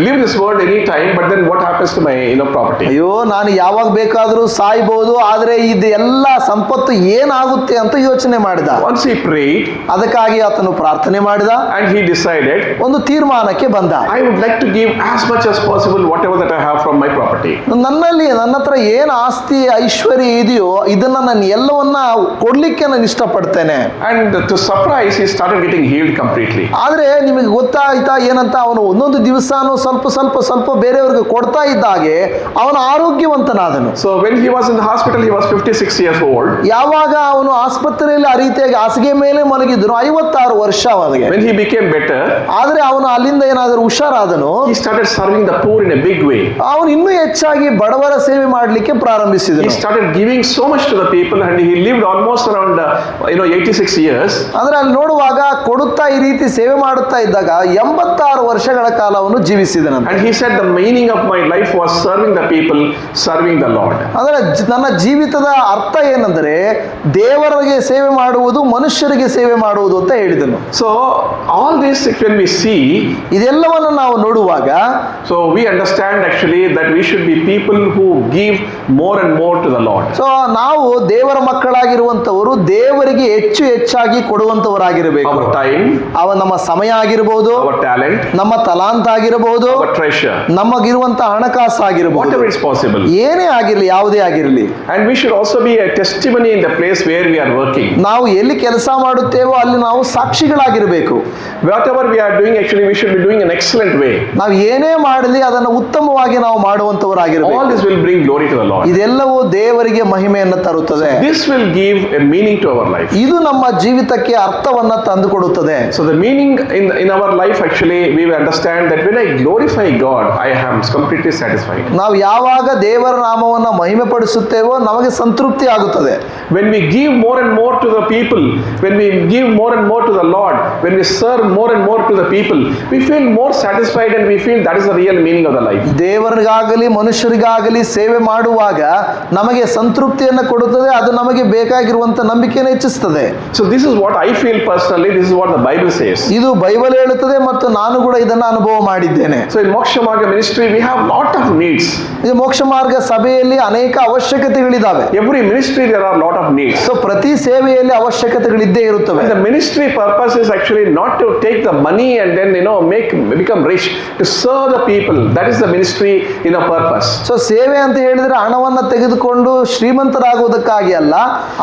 leave this world any time, but then what happens to my property? ಅಯ್ಯೋ ನಾನು ಯಾವಾಗ ಬೇಕಾದರೂ ಸಾಯ್ಬೋದು, ಆದ್ರೆ ಇದು ಎಲ್ಲ ಸಂಪತ್ತು ಏನಾಗುತ್ತೆ ಅಂತ ಯೋಚನೆ ಮಾಡಿದ. Once he prayed, ಅದಕ್ಕಾಗಿ ಆತನು ಪ್ರಾರ್ಥನೆ ಮಾಡಿದ, and he decided, ಒಂದು ತೀರ್ಮಾನಕ್ಕೆ ಬಂದ. I would like to give as much as possible whatever that I have from my property. ನನ್ನ ಹತ್ರ ಏನು ಆಸ್ತಿ ಐಶ್ವರ್ಯ ಇದೆಯೋ ಇದನ್ನ ನಾನು ಎಲ್ಲವನ್ನ ಕೊಡ್ಲಿಕ್ಕೆ ನಾನು ಇಷ್ಟಪಡ್ತೇನೆ. And to surprise, he started getting healed completely. ಆದ್ರೆ ನಿಮಗೆ ಗೊತ್ತಾಯ್ತಾ ಏನಂತ, ಅವನು ಒಂದೊಂದು ದಿವಸನೂ ಸ್ವಲ್ಪ ಸ್ವಲ್ಪ ಸ್ವಲ್ಪ ಬೇರೆಯವ್ರಿಗೆ ಕೊಡ್ತಾ ಇದ್ದಾಗೆ ಅವನು ಆರೋಗ್ಯವಂತನಾದನು. So when he was in the hospital, he was 56 years old. ಯಾವಾಗ ಅವನು ಆಸ್ಪತ್ರೆಯಲ್ಲಿ ಆ ರೀತಿಯಾಗಿ ಹಾಸಿಗೆ ಮೇಲೆ ಮಲಗಿದ್ರು 56 ವರ್ಷ ಅವನಿಗೆ. When he became better, ಆದ್ರೆ ಅವನು ಅಲ್ಲಿಂದ ಏನಾದರೂ ಹುಷಾರಾದನು, he started serving the poor in a big way. ಅವನು ಇನ್ನೂ ಹೆಚ್ಚಾಗಿ ಬಡವರ ಸೇವೆ ಮಾಡಲಿಕ್ಕೆ ಪ್ರಾರಂಭಿಸಿದನು. He started giving so much to the people, and he lived almost around 86 years. ಅಂದ್ರೆ ಅಲ್ಲಿ ನೋಡುವಾಗ ಕೊಡುತ್ತಾ ಈ ರೀತಿ ಸೇವೆ ಮಾಡುತ್ತಾ ಇದ್ದಾಗ 86 ವರ್ಷಗಳ ಕಾಲ ಅವನು ಜೀವಿಸಿದನು. And he said the meaning of my life was serving the people, serving the Lord. ಅಂದ್ರೆ ನನ್ನ ಜೀವಿತದ ಅರ್ಥ ಏನಂದ್ರೆ ದೇವರಿಗೆ ಸೇವೆ ಮಾಡುವುದು, ಮನುಷ್ಯರಿಗೆ ಸೇವೆ ಮಾಡುವುದು ಅಂತ ಹೇಳಿದನು. So all this when we see, ಇದೆಲ್ಲವನ್ನು ನಾವು ನೋಡುವಾಗ so we understand actually that we should be people who give more and more to the Lord. So ನಾವು ದೇವರ ಮಕ್ಕಳಾಗಿರುವಂತವರು ದೇವರಿಗೆ ಹೆಚ್ಚು ಹೆಚ್ಚಾಗಿ ಕೊಡುವಂತವರಾಗಿರಬೇಕು. Our time, ನಮ್ಮ ಸಮಯ ಆಗಿರಬಹುದು, our talent, ನಮ್ಮ ತಲಾಂತ ಆಗಿರಬಹುದು, our treasure, ನಮಗಿರುವಂತ ಹಣಕಾಸು ಆಗಿರಬಹುದು, whatever is possible. ಏನೇ ಆಗಿರಲಿ, ಯಾವುದೇ ಆಗಿರಲಿ. And we should also be a testimony in the place where we are working. ನಾವು ಎಲ್ಲಿ ಕೆಲಸ ಮಾಡುತ್ತೇವೋ ಅಲ್ಲಿ ನಾವು ಸಾಕ್ಷಿಗಳಾಗಿರಬೇಕು. Whatever we are doing, actually we should be doing an excellent way. ನಾವು ಏನೇ ಮಾಡಲಿ ಅದನ್ನು ಉತ್ತಮವಾಗಿ ನಾವು ಮಾಡುವಂತವರಾಗಿರಬೇಕು. All this will bring glory to the Lord. ಇದೆಲ್ಲವೂ ದೇವರಿಗೆ ಮಹಿಮೆಯನ್ನು ತರುತ್ತದೆ. This will give a meaning to our life. ಇದು ನಮ್ಮ ಜೀವಿತಕ್ಕೆ ಅರ್ಥವನ್ನ ತಂದುಕೊಡುತ್ತದೆ. So the meaning in our life, actually we will understand that when I glorify God, I am completely satisfied. ನಾವು ಯಾವಾಗ ದೇವರ ನಾಮವನ್ನು ಮಹಿಮೆ ಪಡಿಸುತ್ತೇವೋ ನಮಗೆ ಸಂತೃಪ್ತಿ ಆಗುತ್ತದೆ. When we give more and more to the people, when we give more and more to the Lord, when we serve more and more to the people, we feel more satisfied, and we feel that is the real meaning of the life. ದೇವರಿಗಾಗಲಿ ಮನುಷ್ಯರಿಗಾಗಲಿ ಸೇವೆ ಮಾಡುವಾಗ ನಮಗೆ ಸಂತೃಪ್ತಿಯನ್ನು ಕೊಡುತ್ತದೆ, ಅದು ನಮಗೆ ಬೇಕಾಗಿರುವಂತ ನಂಬಿಕೆಯನ್ನು ಹೆಚ್ಚಿಸುತ್ತದೆ. So this is what I feel personally, this is what the Bible says. ಇದು Bible ಹೇಳುತ್ತದೆ ಮತ್ತು ನಾನು ಕೂಡ ಇದನ್ನು ಅನುಭವ ಮಾಡಿದ್ದೇನೆ. So in Moksha Marga ministry we have lot of needs. ಇದು ಮೋಕ್ಷ ಮಾರ್ಗ ಸಭೆಯಲ್ಲಿ ಅನೇಕ ಅವಶ್ಯಕತೆಗಳಿದ್ದಾವೆ. Every ministry there are lot of needs. So ಪ್ರತಿ ಸೇವೆಯಲ್ಲಿ ಅವಶ್ಯಕತೆಗಳಿದ್ದೇ ಇರುತ್ತವೆ. And the ministry purpose is actually not to take the money and then become rich, to serve the people. That is the ministry purpose. So ಸೇವೆ ಅಂತ ಹೇಳಿದ್ರೆ ಹಣವನ್ನು ತೆಗೆದುಕೊಂಡು ಶ್ರೀಮಂತರಾಗುವುದಕ್ಕಾಗಿ ಅಲ್ಲ,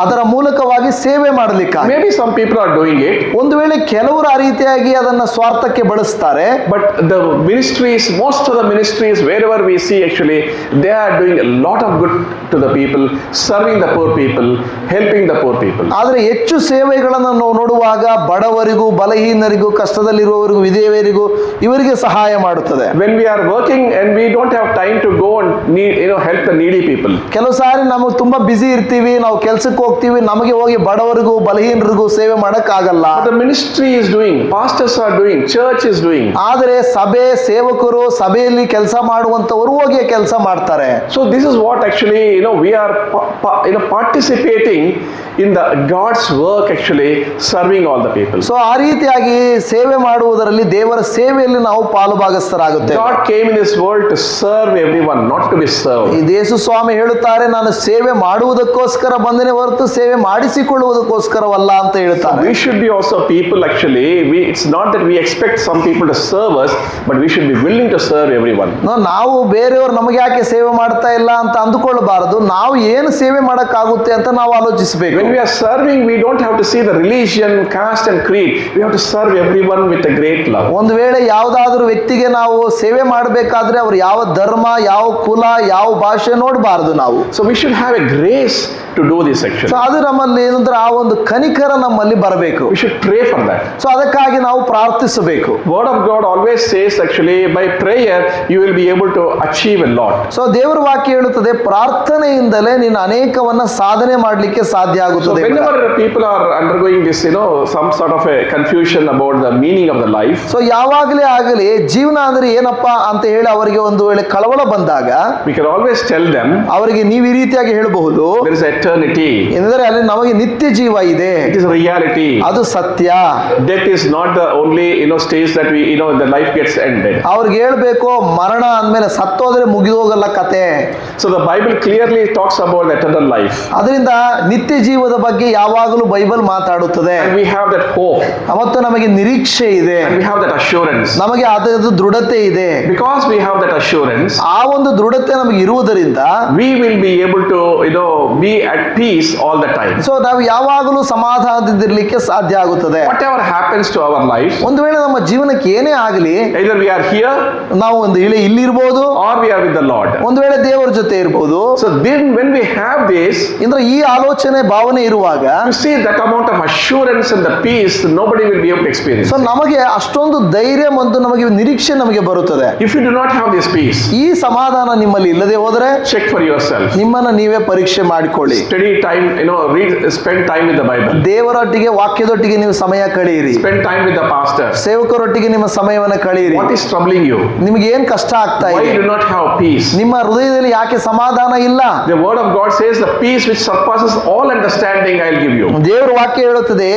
ಅದರ ಮೂಲಕವಾಗಿ ಸೇವೆ ಮಾಡಲಿಕ್ಕಾಗಿ. Maybe some people are doing it. ಒಂದು ವೇಳೆ ಕೆಲವರು ಆ ರೀತಿಯಾಗಿ ಅದನ್ನ ಸ್ವಾರ್ಥಕ್ಕೆ ಬಳಸ್ತಾರೆ. But the ministries, most of the ministries, wherever we see, actually they are doing a lot of good to the people, serving the poor people, helping the poor people. ಆದರೆ ಹೆಚ್ಚು ಸೇವೆಗಳನ್ನು ನಾವು ನೋಡುವಾಗ ಬಡವರಿಗೂ, ಬಲಹೀನರಿಗೂ, ಕಷ್ಟದಲ್ಲಿರುವವರಿಗೂ, ವಿಧವೆಯರಿಗೂ ಇವರಿಗೆ ಸಹಾಯ ಮಾಡುತ್ತದೆ. When we are working and we don't have time to go and help the needy people. ಕೆಲವು ಸಾರಿ ನಮಗೆ ತುಂಬಾ ಬಿಸಿ ಇರ್ತೀವಿ, ನಾವು ಕೆಲಸಕ್ಕೆ ಹೋಗ್ತೀವಿ, ನಮಗೆ ಹೋಗಿ ಬಡವರಿಗೂ ಬಲಹೀನರಿಗೂ ಸೇವೆ ಮಾಡಕ್ಕಾಗಲ್ಲ. The ministry is doing, pastors are doing, church is doing. ಆದರೆ ಸಭೆ ಸೇವಕರು, ಸಭೆಯಲ್ಲಿ ಕೆಲಸ ಮಾಡುವಂತವರು ಹೋಗಿ ಕೆಲಸ ಮಾಡ್ತಾರೆ. So this is what actually we are participating in the God's work, actually serving all the people. So ಆ ರೀತಿಯಾಗಿ ಸೇವೆ ಮಾಡುವುದರಲ್ಲಿ, ದೇವರ ಸೇವೆಯಲ್ಲಿ ನಾವು ಪಾಲುಭಾಗಸ್ಥರಾಗುತ್ತೇವೆ. God came in this world to serve everyone, not to be served. ಈ ಯೇಸು ಸ್ವಾಮಿ ಹೇಳುತ್ತಾರೆ, ನಾನು ಸೇವೆ ಮಾಡುವುದಕ್ಕೋಸ್ಕರ ಬಂದನೆ ಹೊರತು ಸೇವೆ ಮಾಡಿಸಿಕೊಳ್ಳುವುದಕ್ಕೋಸ್ಕರವಲ್ಲ ಅಂತ ಹೇಳ್ತಾರೆ. We should be also people, actually it's not that we expect some people to serve us, but we should be willing to serve everyone. ನಾವು ಬೇರೆಯವರು ನಮಗೆ ಯಾಕೆ ಸೇವೆ ಮಾಡ್ತಾ ಇಲ್ಲ ಅಂತ ಅಂದುಕೊಳ್ಳಬಾರದು. ನಾವು ಏನು ಸೇವೆ ಮಾಡಕ್ಕಾಗುತ್ತೆ ಅಂತ ನಾವು ಆಲೋಚಿಸಬೇಕು. When we are serving, we don't have to see the religion, caste and creed. We have to serve everyone with a great love. ಒಂದು ವೇಳೆ ಯಾವುದಾದ್ರೂ ವ್ಯಕ್ತಿಗೆ ನಾವು ಸೇವೆ ಮಾಡಬೇಕಾದ್ರೆ ಅವರು ಯಾವ ಧರ್ಮ, ಯಾವ ಕುಲ, ಯಾವ ಭಾಷೆ ನೋಡಬಾರದು ನಾವು. So we should have a grace to do this actually. So ಅದು ನಮ್ಮಲ್ಲಿ ಏನಂದ್ರೆ ಆ ಒಂದು ಕನಿಕರ ನಮ್ಮಲ್ಲಿ ಬರಬೇಕು. We should pray for that. So ಅದಕ್ಕಾಗಿ ನಾವು ಪ್ರಾರ್ಥಿಸಬೇಕು. Word of God always says, actually by prayer you will be able to achieve a lot. So ದೇವರ ವಾಕ್ಯ ಹೇಳುತ್ತದೆ, ಪ್ರಾರ್ಥನೆಯಿಂದಲೇ ನೀನು ಅನೇಕವನ್ನ ಸಾಧನೆ ಮಾಡಲಿಕ್ಕೆ ಸಾಧ್ಯ ಆಗುತ್ತದೆ. whenever people are undergoing this, some sort of a confusion about the meaning of the life, so ಯಾವಾಗಲೇ ಆಗಲಿ ಜೀವನ ಅಂದ್ರೆ ಏನಪ್ಪಾ ಅಂತ ಹೇಳಿ ಅವರಿಗೆ ಒಂದು ವೇಳೆ ಕಳವಳ ಬಂದಾಗ we can always tell them ಅವರಿಗೆ ನೀವು ಈ ರೀತಿಯಾಗಿ ಹೇಳಬಹುದು, there is eternity, ಎಂದರೆ ಅಲ್ಲಿ ನಮಗೆ ನಿತ್ಯ ಜೀವ ಇದೆ, it is reality. ಅದು ಸತ್ಯ. Death is not the only stage that we the life gets ended. ಅವ್ರಿಗೆ ಹೇಳ್ಬೇಕು ಮರಣ ಅಂದ್ಮೇಲೆ ಸತ್ತೋದ್ರೆ ಮುಗಿದೋಗಲ್ಲ ಕತೆ. So the Bible clearly talks about the eternal life, ಅದರಿಂದ ನಿತ್ಯ ಜೀವದ ಬಗ್ಗೆ ಯಾವಾಗಲೂ Bible ಮಾತಾಡುತ್ತದೆ. and we have that hope, ಮತ್ತು ನಮಗೆ ನಿರೀಕ್ಷೆ ಇದೆ, and we have that assurance. ನಮಗೆ ಅದರ ದೃಢತೆ ಇದೆ. Because we have that assurance, ಆ ಒಂದು ದೃಢತೆ ನಮಗೆ ಇರುವುದರಿಂದ we will be able to be at peace all the time. So ನಾವು ಯಾವಾಗಲೂ ಸಮಾಧಾನದಿಂದಿರ್ಲಿಕ್ಕೆ ಸಾಧ್ಯ ಆಗುತ್ತದೆ. Whatever happens to our life, ಒಂದು ವೇಳೆ ನಮ್ಮ ಜೀವನಕ್ಕೆ ಏನೇ ಆಗಲಿ, either we are here ನಾವು ಒಂದು ಇಲ್ಲಿರ್ಬೋದು, or we are with the Lord. ಒಂದು ವೇಳೆ ದೇವರ ಜೊತೆ ಇರ್ಬೋದು. So then when we have this, ಅಂದ್ರೆ ಈ ಆಲೋಚನೆ ಭಾವನೆ ಇರುವಾಗ you see that amount of assurance and the peace nobody will be able to experience. So ನಮಗೆ ಅಷ್ಟೊಂದು ಧೈರ್ಯ ಮತ್ತು ನಮಗೆ ನಿರೀಕ್ಷೆ ನಮಗೆ ಬರುತ್ತದೆ. If you do not have this peace, ಈ ಸಮಾಧಾನ ನಿಮ್ಮಲ್ಲಿ ಇಲ್ಲದೆ ಹೋದರೆ check for yourself. ನಿಮ್ಮನ್ನ ನೀವೇ ಪರೀಕ್ಷೆ ಮಾಡಿಕೊಳ್ಳಿ. Study time, spend time with the Bible. ದೇವರೊಟ್ಟಿಗೆ ವಾಕ್ಯದೊಟ್ಟಿಗೆ ನೀವು ಸಮಯ ಕಳೆಯಿರಿ. Spend time with the pastor. ಸೇವಕರೊಟ್ಟಿಗೆ ನಿಮ್ಮ ಸಮಯವನ್ನು ಕಳೆಯಿರಿ. What is troubling you? ನಿಮಗೆ ಏನ್ ಕಷ್ಟ ಆಗ್ತಾ Why ಇದೆ? you do not have peace? ನಿಮ್ಮ ಹೃದಯದಲ್ಲಿ ಯಾಕೆ ಸಮಾಧಾನ ಇಲ್ಲ? The word of God says the peace which surpasses all understanding I'll give you. ದೇವರ ವಾಕ್ಯ ಹೇಳುತ್ತದೆ,